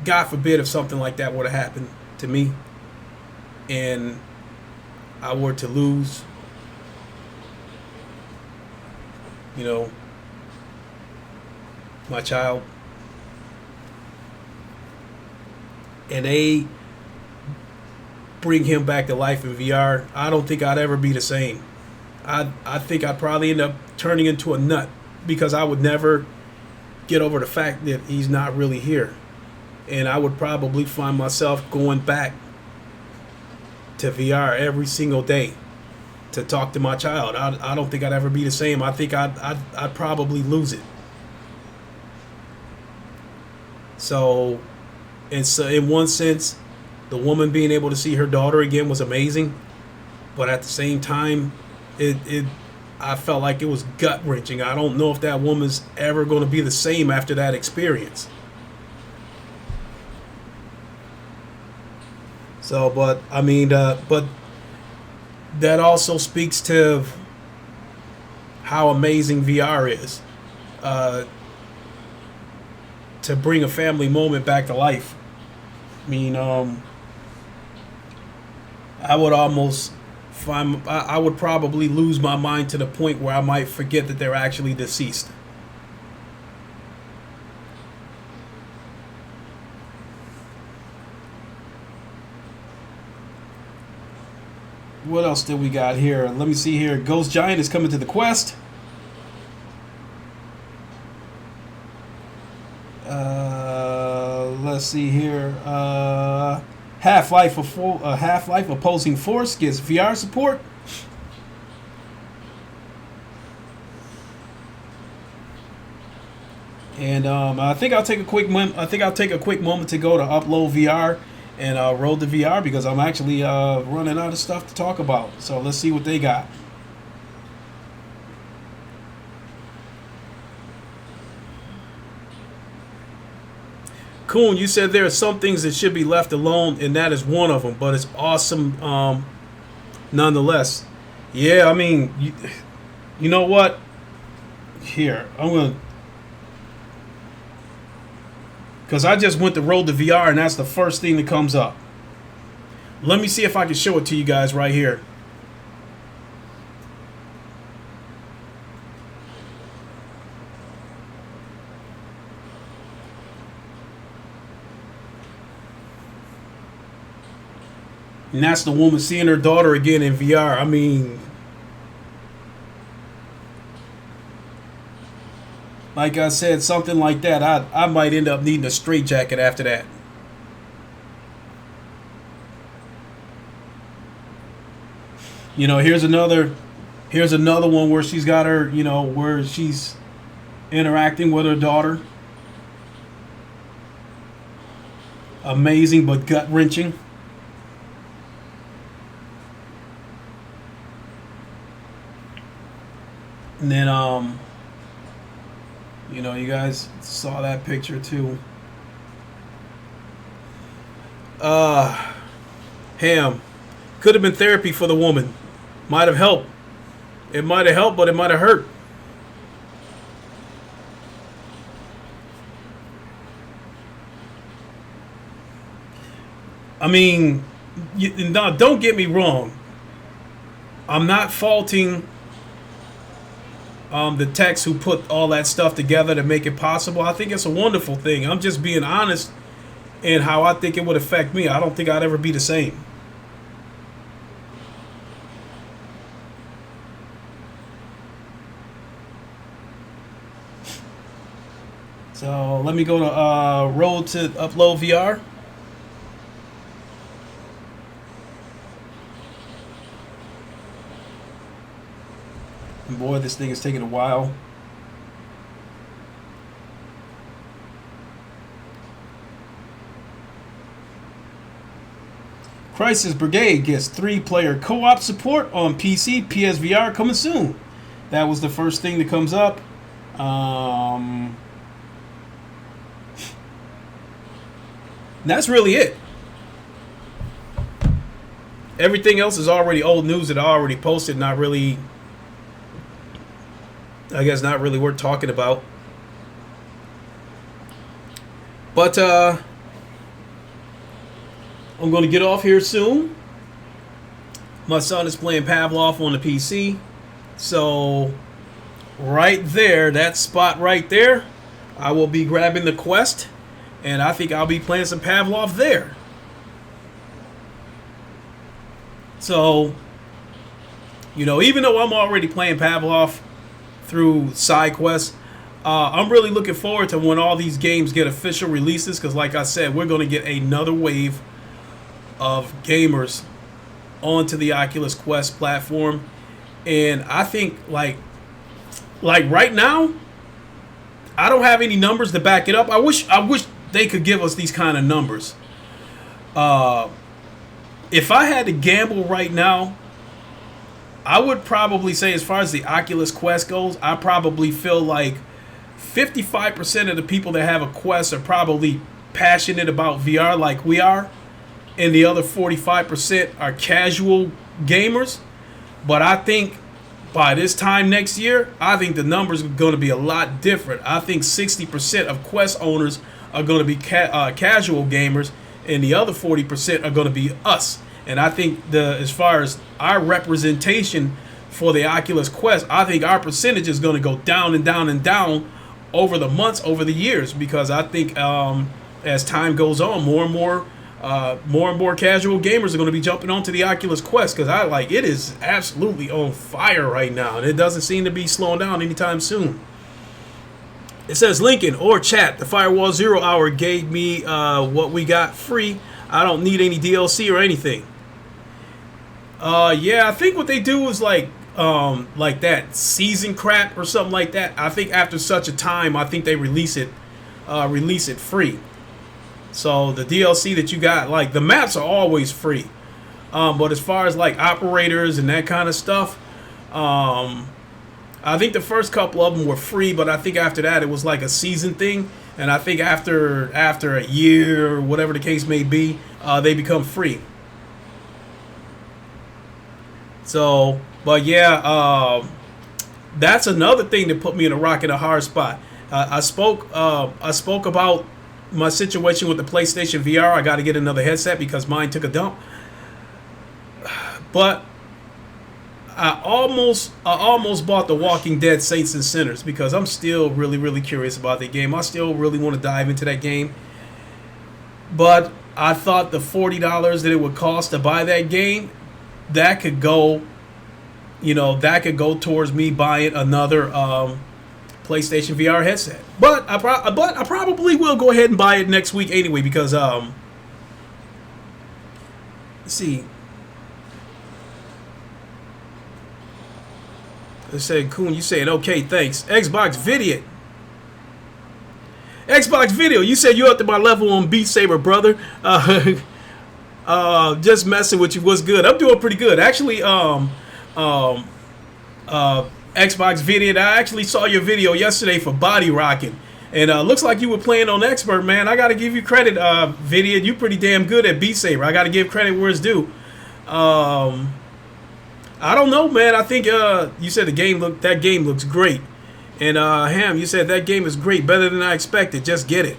God forbid if something like that would have happened to me and I were to lose my child, and they bring him back to life in VR, I don't think I'd ever be the same. I think I'd probably end up turning into a nut because I would never get over the fact that he's not really here. And I would probably find myself going back to VR every single day to talk to my child. I don't think I'd ever be the same. I think I'd probably lose it. So in one sense, the woman being able to see her daughter again was amazing, but at the same time, I felt like it was gut-wrenching. I don't know if that woman's ever going to be the same after that experience. So, but that also speaks to how amazing VR is, to bring a family moment back to life. I mean, I would probably lose my mind to the point where I might forget that they're actually deceased. What else did we got here? Let me see here. Ghost Giant is coming to the Quest. Let's see here. Half-Life Opposing Force gets VR support. And I think I'll take a quick moment to go to upload VR and roll the VR because I'm actually running out of stuff to talk about. So let's see what they got. Kuhn, you said there are some things that should be left alone, and that is one of them. But it's awesome, nonetheless. Yeah, I mean, you know what? Here, I'm gonna, because I just went to roll the VR, and that's the first thing that comes up. Let me see if I can show it to you guys right here. And that's the woman seeing her daughter again in VR. I mean, like I said, something like that, I might end up needing a straitjacket after that. You know, here's another one where she's got her, you know, where she's interacting with her daughter. Amazing but gut wrenching. And then you know, you guys saw that picture too. Ham. Could have been therapy for the woman. Might have helped. It might have helped, but it might have hurt. I mean, no, don't get me wrong. I'm not faulting the techs who put all that stuff together to make it possible. I think it's a wonderful thing. I'm just being honest in how I think it would affect me. I don't think I'd ever be the same. So let me go to roll to upload VR. And boy, this thing is taking a while. Crisis Brigade gets 3-player co-op support on PC, PSVR coming soon. That was the first thing that comes up. That's really it. Everything else is already old news that I already posted. Not really, I guess, not really worth talking about. But I'm going to get off here soon. My son is playing Pavlov on the PC. So right there, that spot right there, I will be grabbing the Quest. And I think I'll be playing some Pavlov there. So, you know, even though I'm already playing Pavlov through side quests, I'm really looking forward to when all these games get official releases. Because like I said, we're going to get another wave of gamers onto the Oculus Quest platform. And I think like right now, I don't have any numbers to back it up. I wish they could give us these kind of numbers. If I had to gamble right now, I would probably say, as far as the Oculus Quest goes, I probably feel like 55% of the people that have a Quest are probably passionate about VR like we are, and the other 45% are casual gamers. But I think by this time next year, I think the numbers are going to be a lot different. I think 60% of Quest owners are going to be casual gamers, and the other 40% are going to be us. And I think as far as our representation for the Oculus Quest, I think our percentage is going to go down and down and down over the months, over the years, because I think as time goes on, more and more casual gamers are going to be jumping onto the Oculus Quest, because it is absolutely on fire right now, and it doesn't seem to be slowing down anytime soon. It says, Lincoln or chat, the Firewall 0 Hour gave me what we got free. I don't need any DLC or anything. Yeah, I think what they do is like that season crap or something like that. I think after such a time, I think they release it free. So the DLC that you got, like the maps are always free. But as far as like operators and that kind of stuff, I think the first couple of them were free, but I think after that it was like a season thing. And I think after a year or whatever the case may be, they become free. So, but yeah, that's another thing that put me in a rock and a hard spot. I spoke about my situation with the PlayStation VR. I got to get another headset because mine took a dump. But I almost bought The Walking Dead Saints and Sinners because I'm still really, really curious about the game. I still really want to dive into that game. But I thought the $40 that it would cost to buy that game, that could go towards me buying another PlayStation VR headset. But I probably will go ahead and buy it next week anyway because let's see. They said, Coon, you saying okay, thanks. Xbox Video. You said you're up to my level on Beat Saber, brother. Just messing with you. What's good? I'm doing pretty good. Actually, Xbox Video, I actually saw your video yesterday for Body Rocking. And looks like you were playing on Expert, man. I got to give you credit, Video. You pretty damn good at Beat Saber. I got to give credit where it's due. I don't know, man. I think you said that game looks great. And Ham, you said that game is great, better than I expected. Just get it.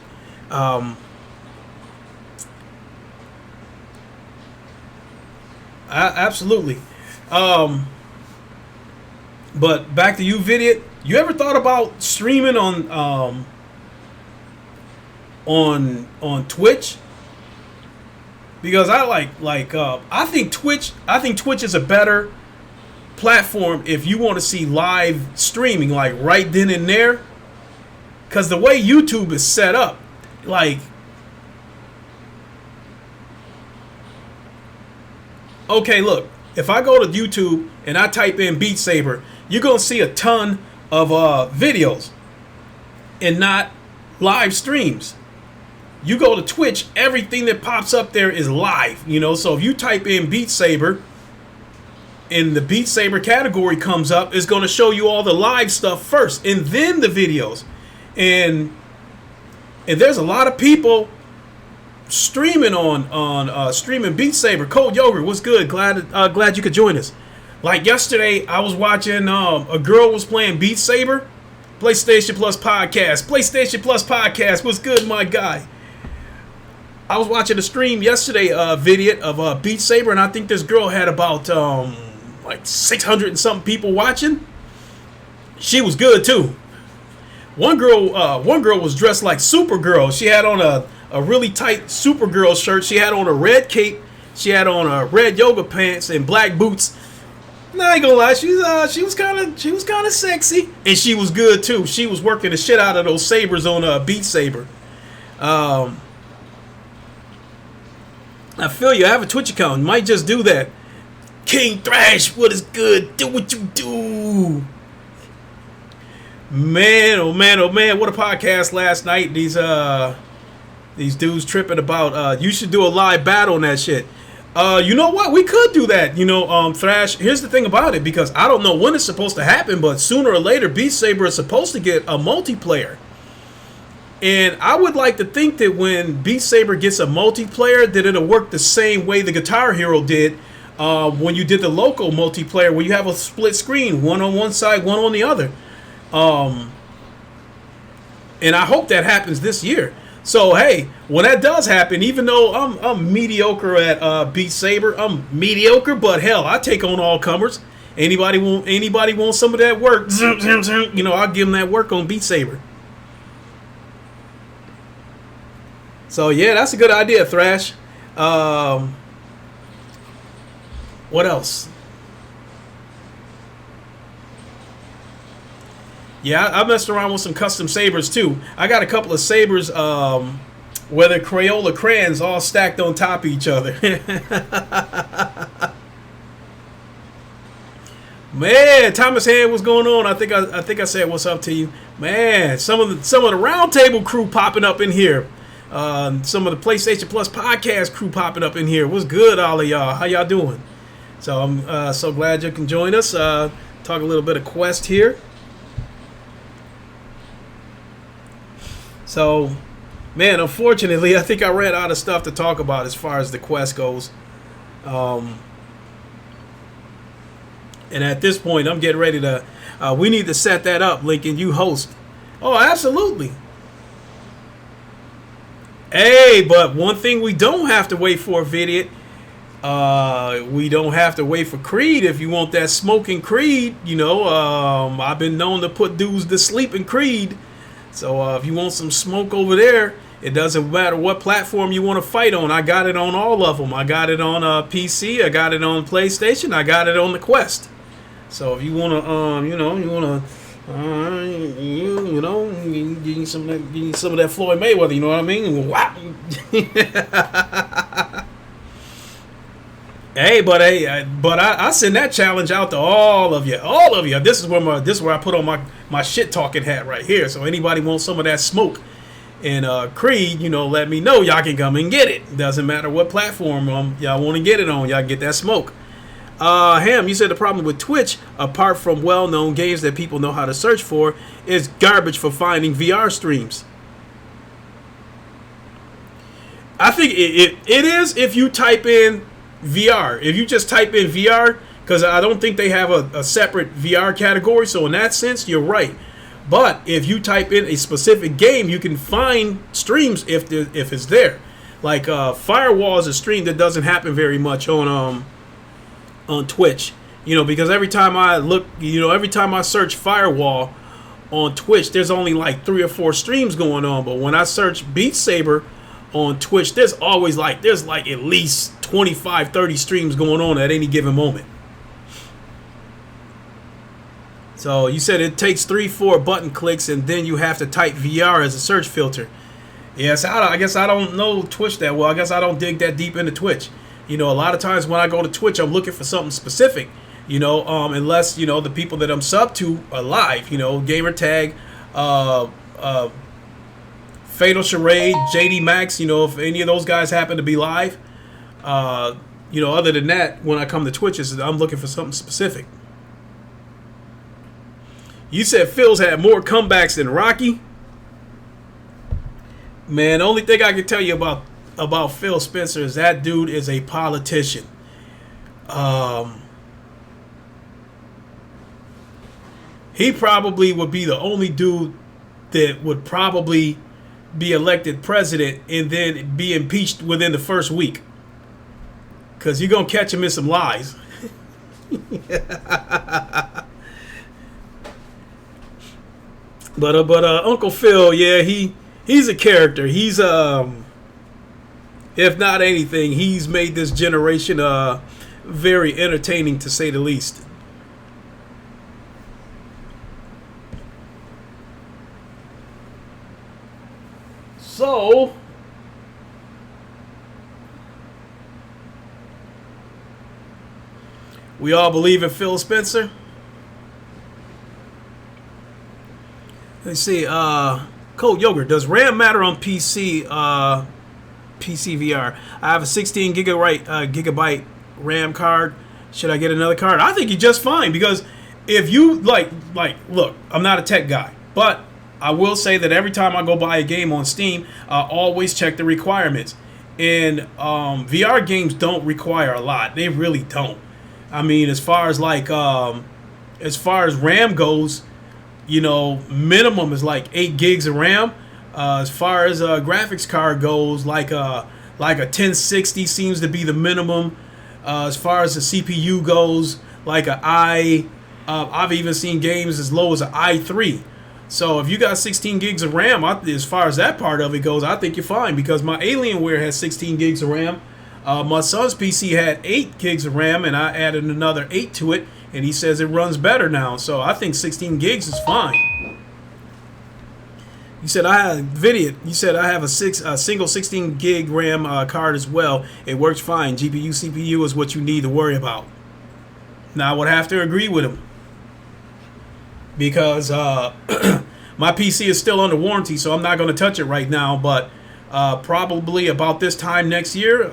Absolutely. But back to you, Vidiot. You ever thought about streaming on Twitch? Because I I think Twitch is a better platform if you want to see live streaming, like right then and there. Because the way YouTube is set up, like, okay, look, if I go to YouTube and I type in Beat Saber, you're going to see a ton of videos and not live streams. You go to Twitch, everything that pops up there is live, so if you type in Beat Saber and the Beat Saber category comes up, it's going to show you all the live stuff first and then the videos. And there's a lot of people streaming on streaming Beat Saber. Cold Yogurt, what's good? Glad you could join us. Like yesterday, I was watching a girl was playing Beat Saber. PlayStation Plus podcast. What's good, my guy? I was watching a stream yesterday, video of Beat Saber, and I think this girl had about like 600 and something people watching. She was good too. One girl was dressed like Supergirl. She had on a really tight Supergirl shirt. She had on a red cape. She had on red yoga pants and black boots. Nah, I ain't gonna lie, she was kind of sexy, and she was good too. She was working the shit out of those sabers on Beat Saber. I feel you. I have a Twitch account. Might just do that. King Thrash, what is good? Do what you do. Man, oh man, oh man, what a podcast last night. These dudes tripping about you should do a live battle on that shit. You know what? We could do that. Thrash, here's the thing about it, because I don't know when it's supposed to happen, but sooner or later Beat Saber is supposed to get a multiplayer. And I would like to think that when Beat Saber gets a multiplayer, that it'll work the same way the Guitar Hero did when you did the local multiplayer, where you have a split screen, one on one side, one on the other. And I hope that happens this year. So hey, when that does happen, even though I'm mediocre at Beat Saber, I'm mediocre, but hell, I take on all comers. Anybody want some of that work? I'll give them that work on Beat Saber. So yeah, that's a good idea, Thrash. What else? Yeah, I messed around with some custom sabers too. I got a couple of sabers where the Crayola crayons all stacked on top of each other. Man, Thomas Hand, what's going on? I think I said what's up to you. Man, some of the round table crew popping up in here. Some of the PlayStation Plus podcast crew popping up in here. What's good, all of y'all? How y'all doing? So I'm so glad you can join us. Talk a little bit of Quest here. So, man, unfortunately, I think I ran out of stuff to talk about as far as the Quest goes. And at this point, I'm getting ready to... we need to set that up, Lincoln. You host. Oh, absolutely. Hey, but one thing we don't have to wait for, Vidiot. We don't have to wait for Creed if you want that smoking Creed. You know, I've been known to put dudes to sleep in Creed. So if you want some smoke over there, it doesn't matter what platform you want to fight on. I got it on all of them. I got it on PC. I got it on PlayStation. I got it on the Quest. So if you want to, you need some of that Floyd Mayweather. You know what I mean? Wow. Hey, but I send that challenge out to all of you. All of you. This is where I put on my shit talking hat right here. So anybody wants some of that smoke and Creed, let me know. Y'all can come and get it. Doesn't matter what platform y'all want to get it on. Y'all get that smoke. Ham, you said the problem with Twitch, apart from well-known games that people know how to search for, is garbage for finding VR streams. I think it is if you type in VR. If you just type in VR, because I don't think they have a separate VR category, so in that sense, you're right. But if you type in a specific game, you can find streams if it's there. Like Firewall is a stream that doesn't happen very much on Twitch. Because every time I look, every time I search Firewall on Twitch, there's only like 3 or 4 streams going on. But when I search Beat Saber on Twitch, there's like at least 25, 30 streams going on at any given moment. So you said it takes 3-4 button clicks and then you have to type VR as a search filter. Yes, I guess I don't know Twitch that well. I guess I don't dig that deep into Twitch. A lot of times when I go to Twitch, I'm looking for something specific. Unless the people that I'm sub to are live. Gamer Tag, Fatal Charade, JD Max, if any of those guys happen to be live. Other than that, when I come to Twitch, I'm looking for something specific. You said Phil's had more comebacks than Rocky. Man, the only thing I can tell you about Phil Spencer is that dude is a politician. He probably would be the only dude that would probably be elected president and then be impeached within the first week. Because you're going to catch him in some lies. But Uncle Phil, yeah, he's a character. He's, if not anything, he's made this generation very entertaining, to say the least. So, we all believe in Phil Spencer. Let's see. Cold Yogurt. Does RAM matter on PC? PC VR. I have a 16 gigabyte RAM card. Should I get another card? I think you're just fine, because if you look, I'm not a tech guy, but I will say that every time I go buy a game on Steam, I always check the requirements. And VR games don't require a lot. They really don't. I mean, as far as RAM goes, minimum is like 8 gigs of RAM. As far as a graphics card goes, like a 1060 seems to be the minimum. As far as the CPU goes, like I've even seen games as low as an i3. So if you got 16 gigs of RAM, as far as that part of it goes, I think you're fine, because my Alienware has 16 gigs of RAM. My son's PC had 8 gigs of RAM, and I added another 8 to it, and he says it runs better now. So I think 16 gigs is fine. You said I have a single 16 gig RAM card as well. It works fine. GPU, CPU is what you need to worry about. Now I would have to agree with him, because my PC is still under warranty, so I'm not going to touch it right now. But probably about this time next year.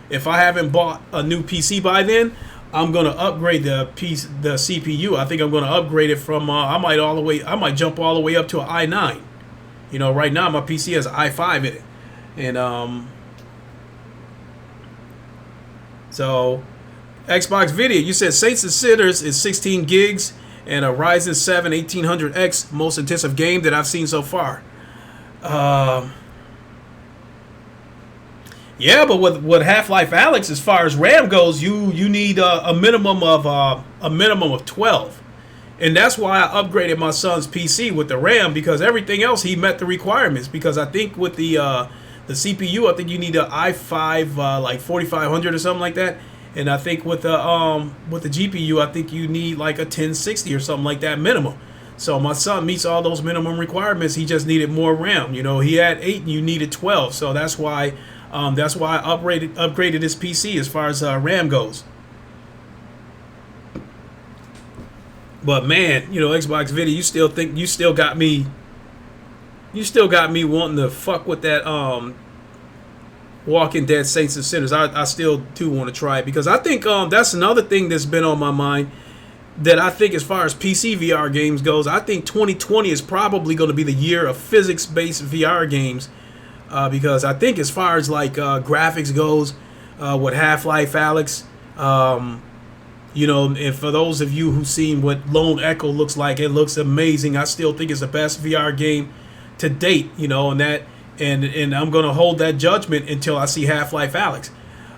If I haven't bought a new PC by then, I'm gonna upgrade the CPU. I think I'm gonna upgrade it from I might jump all the way up to an i9. You know, right now my PC has an i5 in it, and so Xbox Video, you said Saints and Sinners is 16 gigs and a Ryzen 7 1800X, most intensive game that I've seen so far. Yeah, but with Half-Life Alyx, as far as RAM goes, you need a minimum of 12, and that's why I upgraded my son's PC with the RAM, because everything else he met the requirements. Because I think with the CPU, I think you need an i5 like 4500 or something like that, and I think with the GPU, I think you need like a 1060 or something like that minimum. So my son meets all those minimum requirements. He just needed more RAM. You know, he had 8 and you needed 12, so that's why I upgraded his PC as far as RAM goes. But man, you know, Xbox Video, you still got me wanting to fuck with that Walking Dead Saints and Sinners. I still do want to try it, because I think that's another thing that's been on my mind, that I think as far as PC VR games goes, I think 2020 is probably going to be the year of physics-based VR games. Because I think as far as like graphics goes, with Half-Life Alyx, you know, and for those of you who've seen what Lone Echo looks like, it looks amazing. I still think it's the best VR game to date, you know, and I'm going to hold that judgment until I see Half-Life Alyx.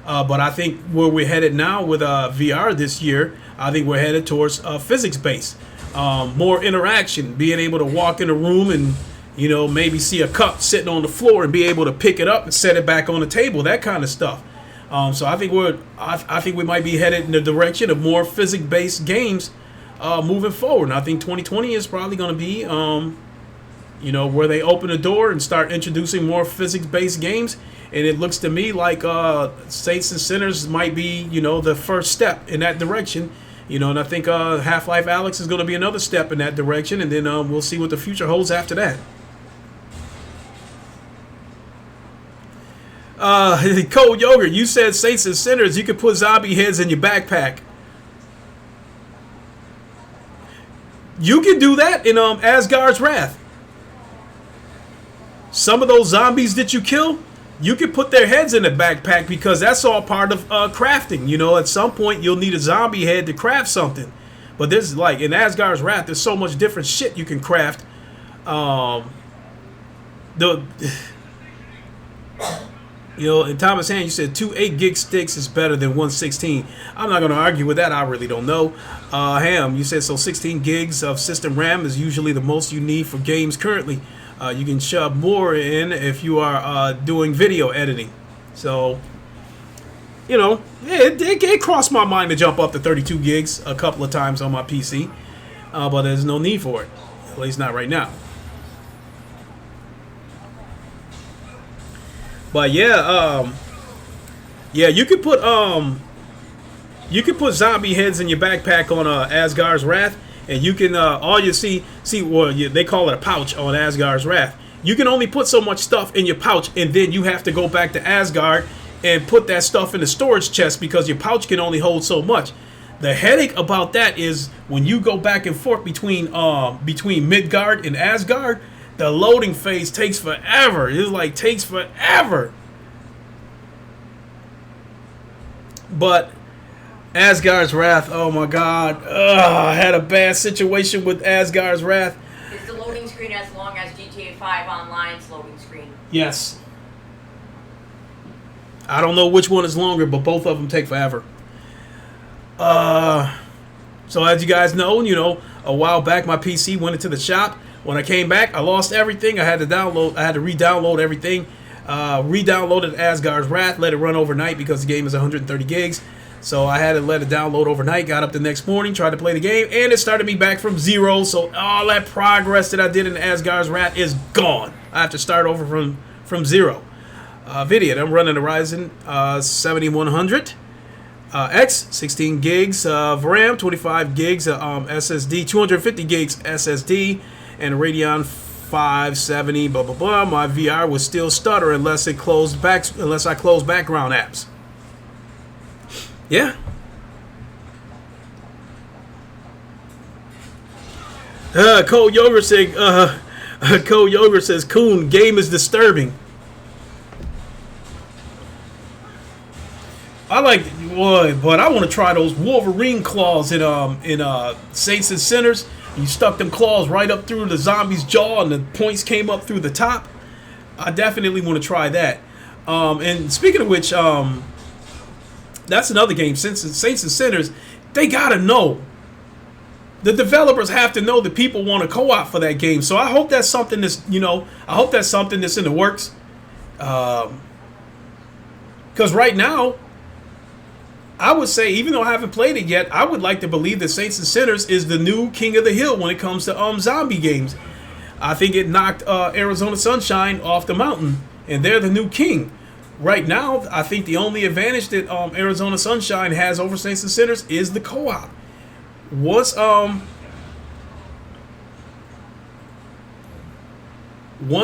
But I think where we're headed now with VR this year, I think we're headed towards physics-based, more interaction, being able to walk in a room and, you know, maybe see a cup sitting on the floor and be able to pick it up and set it back on the table, that kind of stuff. So I think we might be headed in the direction of more physics-based games moving forward. And I think 2020 is probably going to be, you know, where they open the door and start introducing more physics-based games. And it looks to me like Saints and Sinners might be, you know, the first step in that direction. You know, and I think Half-Life Alyx is going to be another step in that direction. And then we'll see what the future holds after that. Cold Yogurt, you said Saints and Sinners, you could put zombie heads in your backpack. You can do that in Asgard's Wrath. Some of those zombies that you kill, you can put their heads in the backpack, because that's all part of crafting. You know, at some point you'll need a zombie head to craft something. But this is like in Asgard's Wrath, there's so much different shit you can craft. You know, and Thomas Hand, you said 2 8-gig sticks is better than 116. I'm not going to argue with that. I really don't know. Ham, you said so 16 gigs of system RAM is usually the most you need for games currently. You can shove more in if you are doing video editing. So, you know, it crossed my mind to jump up to 32 gigs a couple of times on my PC. But there's no need for it. At least not right now. But yeah, you could put zombie heads in your backpack on Asgard's Wrath, and you can all you see they call it a pouch on Asgard's Wrath. You can only put so much stuff in your pouch, and then you have to go back to Asgard and put that stuff in the storage chest, because your pouch can only hold so much. The headache about that is when you go back and forth between Midgard and Asgard, the loading phase takes forever. It's like takes forever. But Asgard's Wrath, oh my God. I had a bad situation with Asgard's Wrath. Is the loading screen as long as GTA 5 Online's loading screen? Yes. I don't know which one is longer, but both of them take forever. So as you guys know, a while back my PC went into the shop. When I came back, I lost everything. I had to re-download everything. Re-downloaded Asgard's Wrath, let it run overnight because the game is 130 gigs. So I had to let it download overnight. Got up the next morning, tried to play the game, and it started me back from zero. So all that progress that I did in Asgard's Wrath is gone. I have to start over from zero. Video, I'm running the Ryzen 7100 X, 16 gigs of RAM, 25 gigs of SSD, 250 gigs SSD, and a Radeon 570, blah blah blah, my VR would still stutter unless I close background apps. Yeah. Cold Yogurt says, Coon, game is disturbing. I like but I want to try those Wolverine claws in Saints and Sinners. You stuck them claws right up through the zombie's jaw, and the points came up through the top. I definitely want to try that. And speaking of which, that's another game. Saints and Sinners, they gotta know. The developers have to know that people want a co-op for that game. So I hope that's something that's in the works. Because right now, I would say, even though I haven't played it yet, I would like to believe that Saints and Sinners is the new king of the hill when it comes to zombie games. I think it knocked Arizona Sunshine off the mountain, and they're the new king. Right now, I think the only advantage that Arizona Sunshine has over Saints and Sinners is the co-op. Once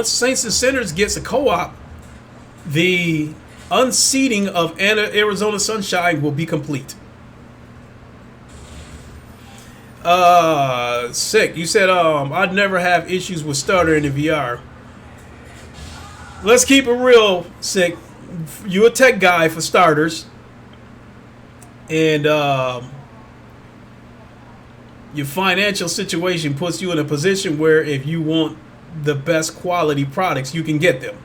Saints and Sinners gets a co-op, the unseating of Arizona Sunshine will be complete. Sick. You said I'd never have issues with stutter in the VR. Let's keep it real, Sick. You a tech guy for starters, and your financial situation puts you in a position where if you want the best quality products, you can get them.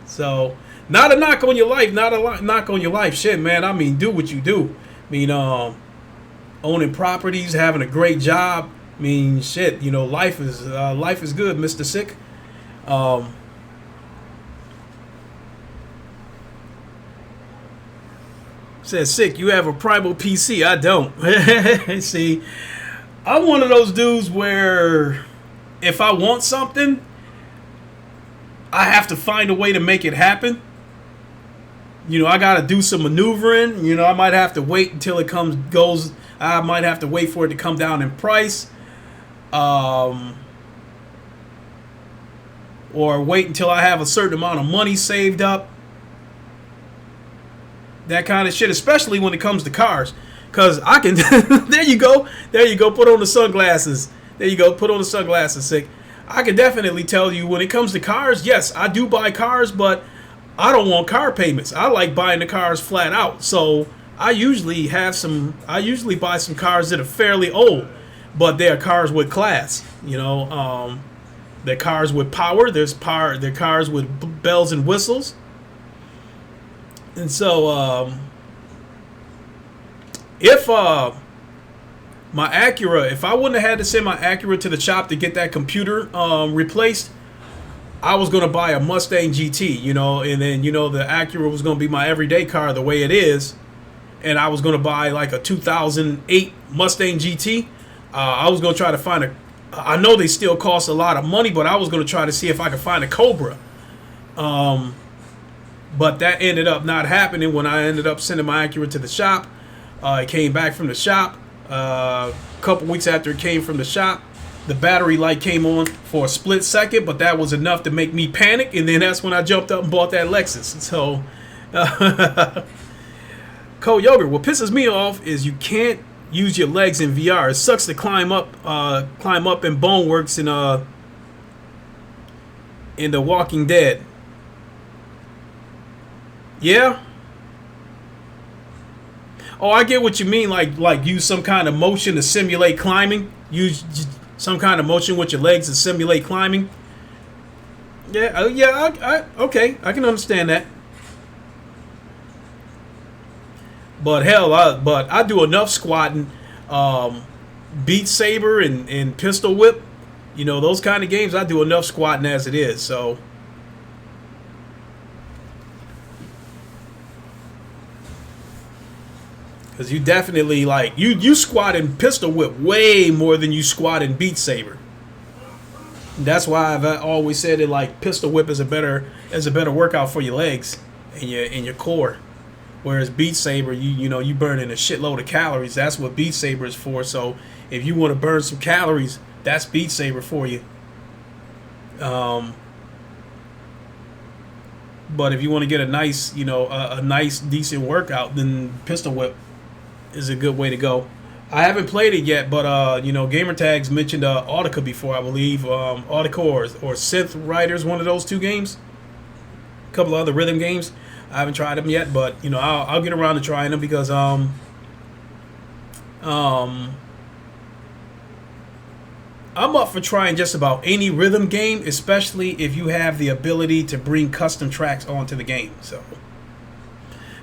So, not a knock on your life, knock on your life. Shit, man. I mean, do what you do. I mean, owning properties, having a great job. I mean, shit. You know, life is good, Mr. Sick. Says Sick, you have a Primal PC. I don't. See, I'm one of those dudes where if I want something, I have to find a way to make it happen. You know, I got to do some maneuvering. You know, I might have to wait until it goes. I might have to wait for it to come down in price. Or wait until I have a certain amount of money saved up. That kind of shit, especially when it comes to cars. Because I can... There you go. Put on the sunglasses. Sick. I can definitely tell you when it comes to cars, yes, I do buy cars, but I don't want car payments. I like buying the cars flat out. So I usually buy some cars that are fairly old, but they're cars with class. You know, they're cars with power. They're cars with bells and whistles. And so, if my Acura, if I wouldn't have had to send my Acura to the shop to get that computer replaced, I was going to buy a Mustang GT, you know, and then, you know, the Acura was going to be my everyday car the way it is. And I was going to buy like a 2008 Mustang GT. I was going to try to find I know they still cost a lot of money, but I was going to try to see if I could find a Cobra. But that ended up not happening when I ended up sending my Acura to the shop. It came back from the shop. A couple weeks after it came from the shop, the battery light came on for a split second, but that was enough to make me panic, and then that's when I jumped up and bought that Lexus. So, Cold Yogurt, what pisses me off is you can't use your legs in VR. It sucks to climb up in Boneworks in The Walking Dead. Yeah. Oh, I get what you mean. Like use some kind of motion to simulate climbing. Use some kind of motion with your legs to simulate climbing. Yeah. Okay. I can understand that. But hell, I do enough squatting, Beat Saber and Pistol Whip. You know, those kind of games. I do enough squatting as it is. So. Because you definitely, like, you squat in Pistol Whip way more than you squat in Beat Saber. That's why I've always said that, like, Pistol Whip is a better workout for your legs and your core. Whereas Beat Saber, you burning a shitload of calories. That's what Beat Saber is for. So if you want to burn some calories, that's Beat Saber for you. Um, but if you want to get a nice, a nice decent workout, then pistol whip is a good way to go. I haven't played it yet, but Gamer Tags mentioned Audica before, I believe. Audica or Synth Riders, one of those two games. A couple of other rhythm games. I haven't tried them yet, but I'll get around to trying them because I'm up for trying just about any rhythm game, especially if you have the ability to bring custom tracks onto the game. So,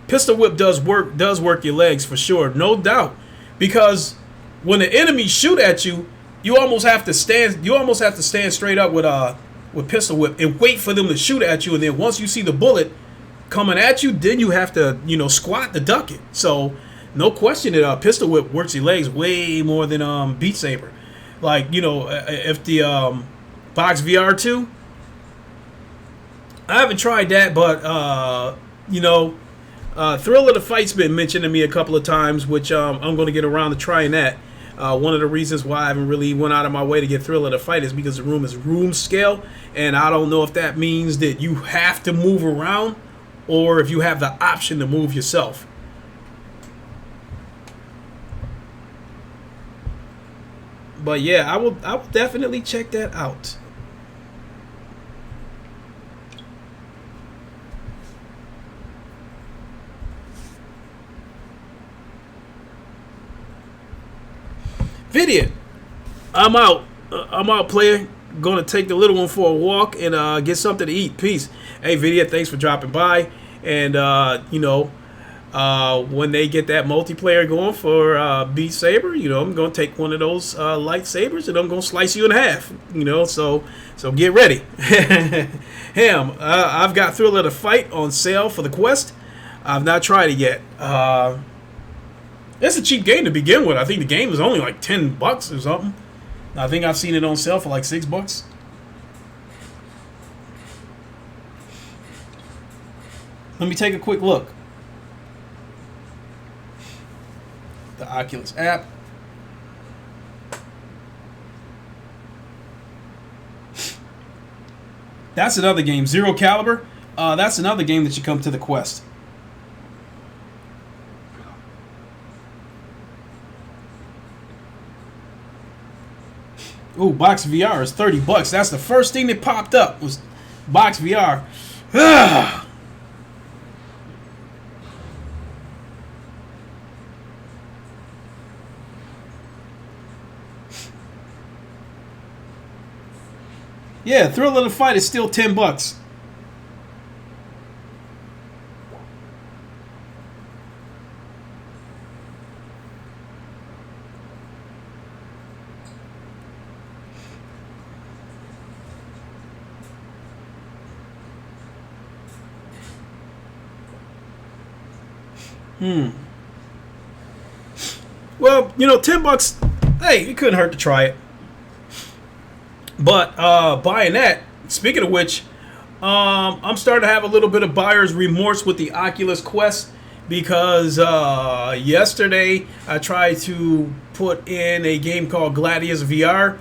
pistol whip does work your legs for sure, no doubt. Because when the enemies shoot at you, you almost have to stand. You almost have to stand straight up with pistol whip and wait for them to shoot at you. And then once you see the bullet coming at you, then you have to squat to duck it. So, no question that pistol whip works your legs way more than Beat Saber. Like, if the Box VR 2, I haven't tried that, but, Thrill of the Fight's been mentioned to me a couple of times, which I'm going to get around to trying that. One of the reasons why I haven't really went out of my way to get Thrill of the Fight is because the room is room scale, and I don't know if that means that you have to move around or if you have the option to move yourself. But yeah, I will definitely check that out. Vidiot, I'm out. I'm out, player. Gonna take the little one for a walk and get something to eat. Peace. Hey, Vidiot, thanks for dropping by. And when they get that multiplayer going for Beat Saber, I'm gonna take one of those lightsabers and I'm gonna slice you in half. So get ready. Ham, I've got Thrill of the Fight on sale for the Quest. I've not tried it yet. It's a cheap game to begin with. I think the game is only like $10 or something. I think I've seen it on sale for like $6. Let me take a quick look. The Oculus app. That's another game. Zero Caliber. That's another game that should come to the Quest. Ooh, Box VR is $30. That's the first thing that popped up was Box VR. Yeah, Thrill of the Fight is still $10. Well, $10. Hey, it couldn't hurt to try it. But buying that, speaking of which, I'm starting to have a little bit of buyer's remorse with the Oculus Quest because yesterday I tried to put in a game called Gladius VR,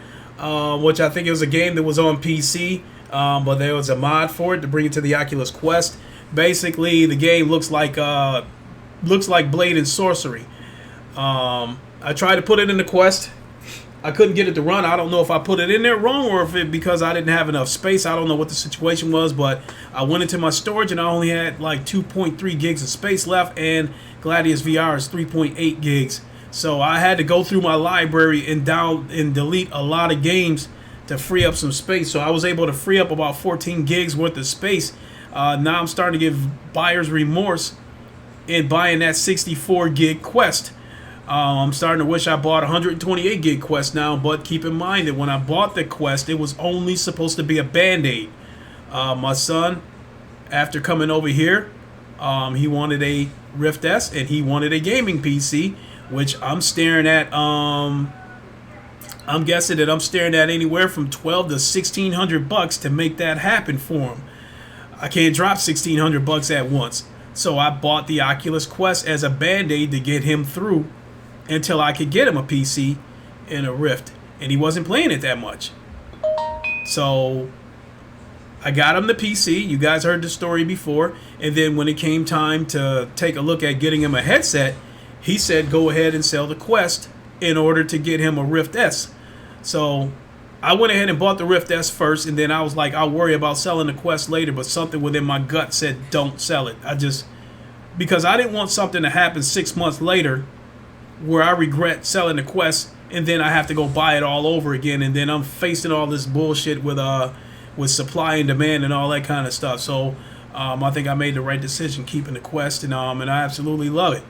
which I think it was a game that was on PC, but there was a mod for it to bring it to the Oculus Quest. Basically, the game looks like Blade and Sorcery. I tried to put it in the Quest. I couldn't get it to run. I don't know if I put it in there wrong or if it because I didn't have enough space. I don't know what the situation was, but I went into my storage and I only had like 2.3 gigs of space left, and Gladius VR is 3.8 gigs. So I had to go through my library and delete a lot of games to free up some space. So I was able to free up about 14 gigs worth of space. Now I'm starting to give buyer's remorse in buying that 64 gig Quest. I'm starting to wish I bought 128 gig Quest now, but keep in mind that when I bought the Quest, it was only supposed to be a Band-Aid. My son, after coming over here, he wanted a Rift S and he wanted a gaming PC, which I'm staring at. I'm guessing that I'm staring at anywhere from $1,200 to $1,600 to make that happen for him. I can't drop $1,600 at once. So I bought the Oculus Quest as a Band-Aid to get him through until I could get him a PC and a Rift. And he wasn't playing it that much. So I got him the PC. You guys heard the story before. And then when it came time to take a look at getting him a headset, he said go ahead and sell the Quest in order to get him a Rift S. So I went ahead and bought the Rift S first, and then I was like, I'll worry about selling the Quest later, but something within my gut said don't sell it. Because I didn't want something to happen 6 months later where I regret selling the Quest and then I have to go buy it all over again, and then I'm facing all this bullshit with supply and demand and all that kind of stuff. So I think I made the right decision keeping the Quest, and I absolutely love it.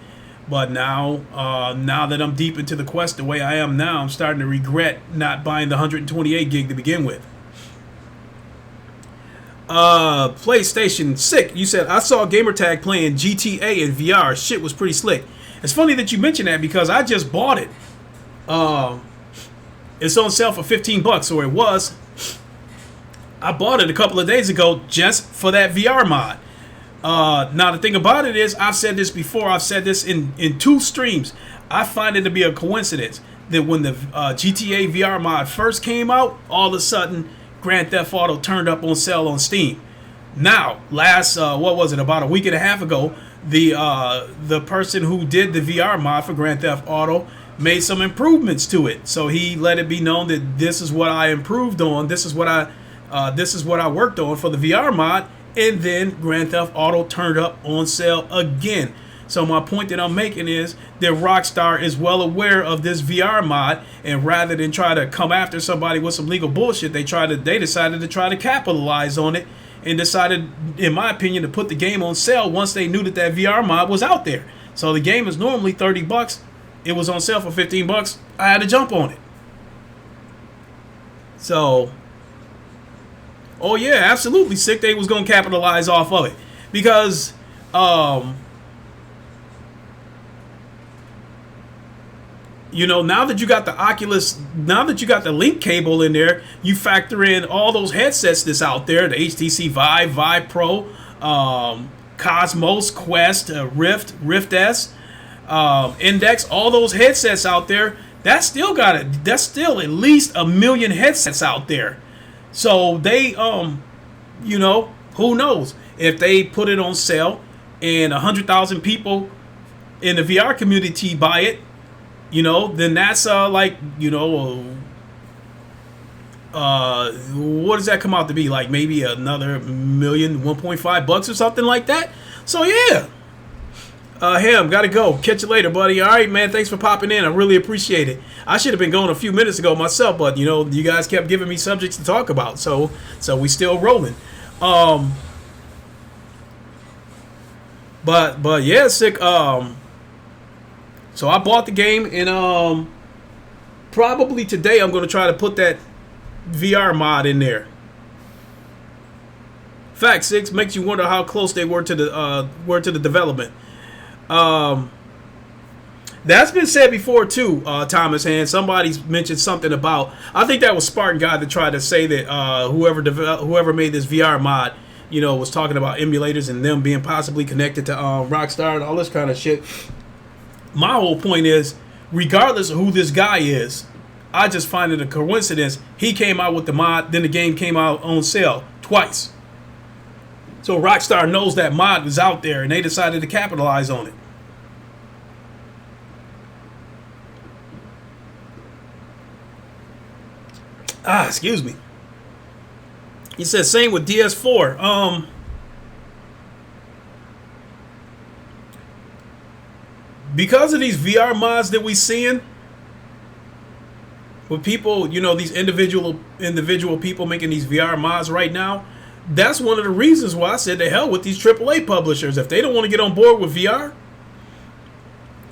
But now that I'm deep into the Quest the way I am now, I'm starting to regret not buying the 128 gig to begin with. PlayStation Sick, you said, I saw Gamertag playing GTA in VR. Shit was pretty slick. It's funny that you mentioned that because I just bought it. It's on sale for $15, or it was. I bought it a couple of days ago just for that VR mod. Now the thing about it is, I've said this before, I've said this in 2 streams. I find it to be a coincidence that when the GTA VR mod first came out, all of a sudden Grand Theft Auto turned up on sale on Steam. Now, about a week and a half ago, the person who did the VR mod for Grand Theft Auto made some improvements to it. So he let it be known that this is what I improved on, this is what I worked on for the VR mod, and then Grand Theft Auto turned up on sale again. So my point that I'm making is that Rockstar is well aware of this VR mod, and rather than try to come after somebody with some legal bullshit, they decided to try to capitalize on it, and decided, in my opinion, to put the game on sale once they knew that VR mod was out there. So the game is normally $30. It was on sale for $15. I had to jump on it. So, oh yeah, absolutely sick. They was gonna capitalize off of it because, now that you got the Oculus, now that you got the link cable in there, you factor in all those headsets that's out there, the HTC Vive, Vive Pro, Cosmos, Quest, Rift S, Index, all those headsets out there. That's still at least 1 million headsets out there. So they, who knows if they put it on sale and 100,000 people in the VR community buy it, then that's what does that come out to be? Like maybe another million, $1.5 or something like that. So yeah. Ham, gotta go. Catch you later, buddy. All right, man. Thanks for popping in. I really appreciate it. I should have been going a few minutes ago myself, but you guys kept giving me subjects to talk about, so we still rolling. But yeah, sick. So I bought the game, and probably today I'm gonna try to put that VR mod in there. Fact 6 makes you wonder how close they were to the development. That's been said before too, Thomas. And somebody's mentioned something about, I think that was Spartan Guy that tried to say that whoever made this VR mod, was talking about emulators and them being possibly connected to Rockstar and all this kind of shit. My whole point is, regardless of who this guy is, I just find it a coincidence he came out with the mod, then the game came out on sale twice. So Rockstar knows that mod was out there, and they decided to capitalize on it. Excuse me. He says same with DS4. Because of these VR mods that we seeing, with people, these individual people making these VR mods right now, that's one of the reasons why I said to hell with these AAA publishers. If they don't want to get on board with VR,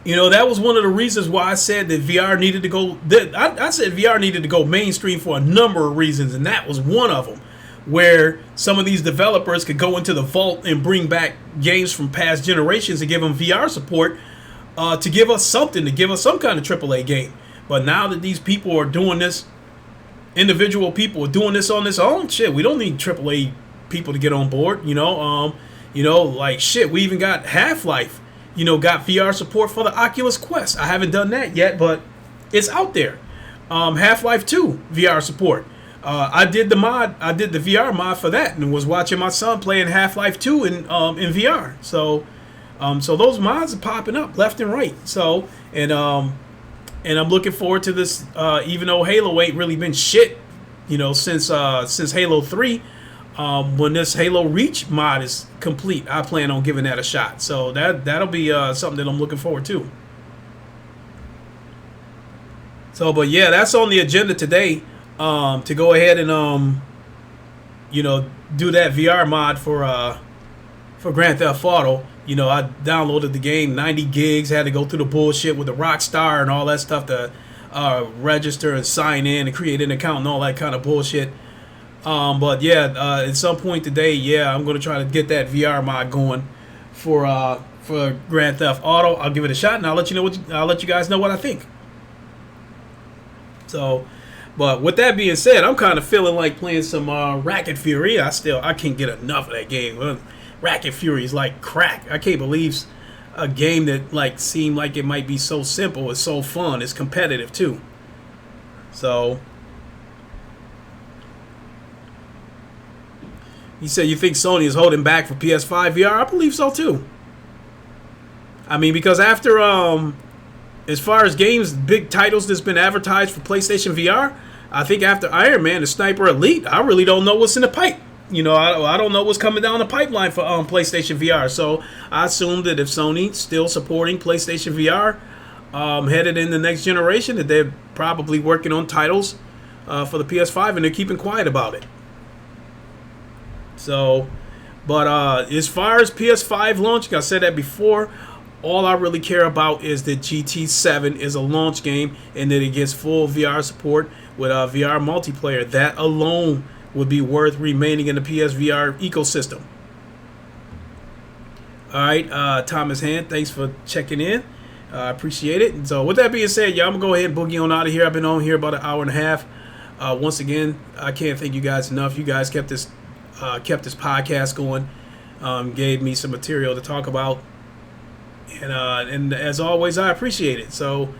that was one of the reasons why I said that VR needed to go. I said VR needed to go mainstream for a number of reasons, and that was one of them. Where some of these developers could go into the vault and bring back games from past generations and give them VR support, to give us something, to give us some kind of AAA game. But now that these people are doing this, individual people are doing this on their own, shit, we don't need AAA people to get on board. Like shit, we even got Half-Life, got VR support for the Oculus Quest. I haven't done that yet, but it's out there. Half-Life 2 VR support. I did the mod. I did the VR mod for that, and was watching my son playing Half-Life 2 in VR. So those mods are popping up left and right. So and I'm looking forward to this. Even though Halo ain't really been shit, since Halo 3. When this Halo Reach mod is complete, I plan on giving that a shot. So that'll be something that I'm looking forward to. So, but yeah, that's on the agenda today. To go ahead and do that VR mod for Grand Theft Auto. I downloaded the game, 90 gigs, had to go through the bullshit with the Rockstar and all that stuff to register and sign in and create an account and all that kind of bullshit. But yeah, at some point today, I'm going to try to get that VR mod going for Grand Theft Auto. I'll give it a shot, and I'll let you guys know what I think. So, but with that being said, I'm kind of feeling like playing some Racket Fury. I can't get enough of that game. Racket Fury is like crack. I can't believe a game that seemed like it might be so simple. It's so fun. It's competitive too. So. You said you think Sony is holding back for PS5 VR? I believe so too. I mean, because after as far as games, big titles that's been advertised for PlayStation VR, I think after Iron Man and Sniper Elite, I really don't know what's in the pipe. I don't know what's coming down the pipeline for PlayStation VR. So I assume that if Sony's still supporting PlayStation VR headed in the next generation, that they're probably working on titles for the PS5, and they're keeping quiet about it. So, but as far as PS5 launch, like I said that before, all I really care about is that GT7 is a launch game and that it gets full VR support with VR multiplayer. That alone would be worth remaining in the PSVR ecosystem. All right, Thomas Hand, thanks for checking in. I appreciate it. And so with that being said, I'm going to go ahead and boogie on out of here. I've been on here about an hour and a half. Once again, I can't thank you guys enough. You guys kept this podcast going, gave me some material to talk about, and as always, I appreciate it. So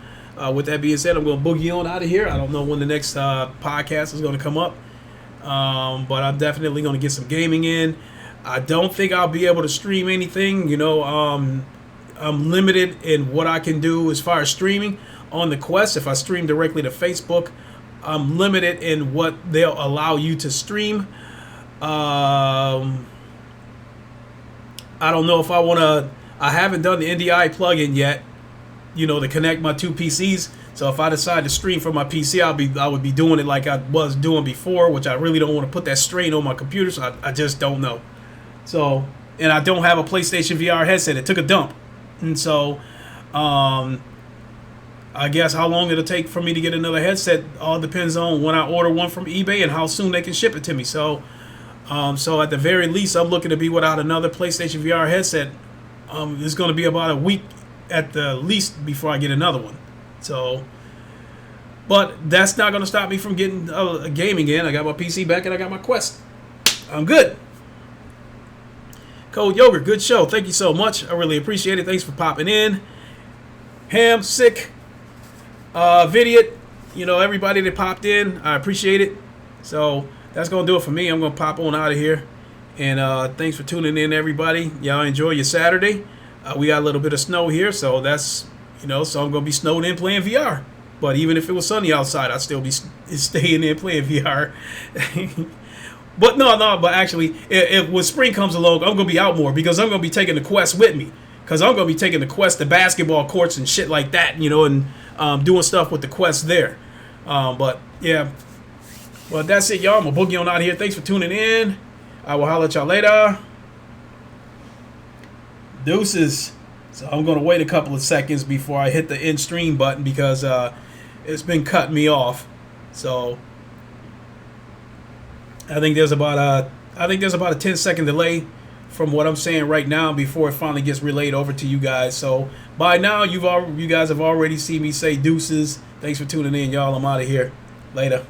with that being said, I'm going to boogie on out of here. I don't know when the next podcast is going to come up, but I'm definitely going to get some gaming in. I don't think I'll be able to stream anything. I'm limited in what I can do as far as streaming on the Quest. If I stream directly to Facebook, I'm limited in what they'll allow you to stream. I don't know if I want to. I haven't done the NDI plugin yet, to connect my two PCs. So if I decide to stream from my PC, I would be doing it like I was doing before, which I really don't want to put that strain on my computer. So I just don't know. So, and I don't have a PlayStation VR headset. It took a dump, and so I guess how long it'll take for me to get another headset all depends on when I order one from eBay and how soon they can ship it to me. So at the very least, I'm looking to be without another PlayStation VR headset. It's going to be about a week at the least before I get another one. So, but that's not going to stop me from getting a game again. I got my PC back and I got my Quest. I'm good. Cold Yogurt, good show. Thank you so much. I really appreciate it. Thanks for popping in. Ham, Sick, Vidiot, everybody that popped in, I appreciate it. So that's going to do it for me. I'm going to pop on out of here. And thanks for tuning in, everybody. Y'all enjoy your Saturday. We got a little bit of snow here, so that's, so I'm going to be snowed in playing VR. But even if it was sunny outside, I'd still be staying in playing VR. But but actually, if when spring comes along, I'm going to be out more because I'm going to be taking the Quest with me. Because I'm going to be taking the Quest to basketball courts and shit like that, and doing stuff with the Quest there. But, yeah. Well, that's it, y'all. I'm going to boogie on out of here. Thanks for tuning in. I will holler at y'all later. Deuces. So I'm going to wait a couple of seconds before I hit the end stream button because it's been cutting me off. So I think there's about a 10-second delay from what I'm saying right now before it finally gets relayed over to you guys. So by now you guys have already seen me say deuces. Thanks for tuning in, y'all. I'm out of here. Later.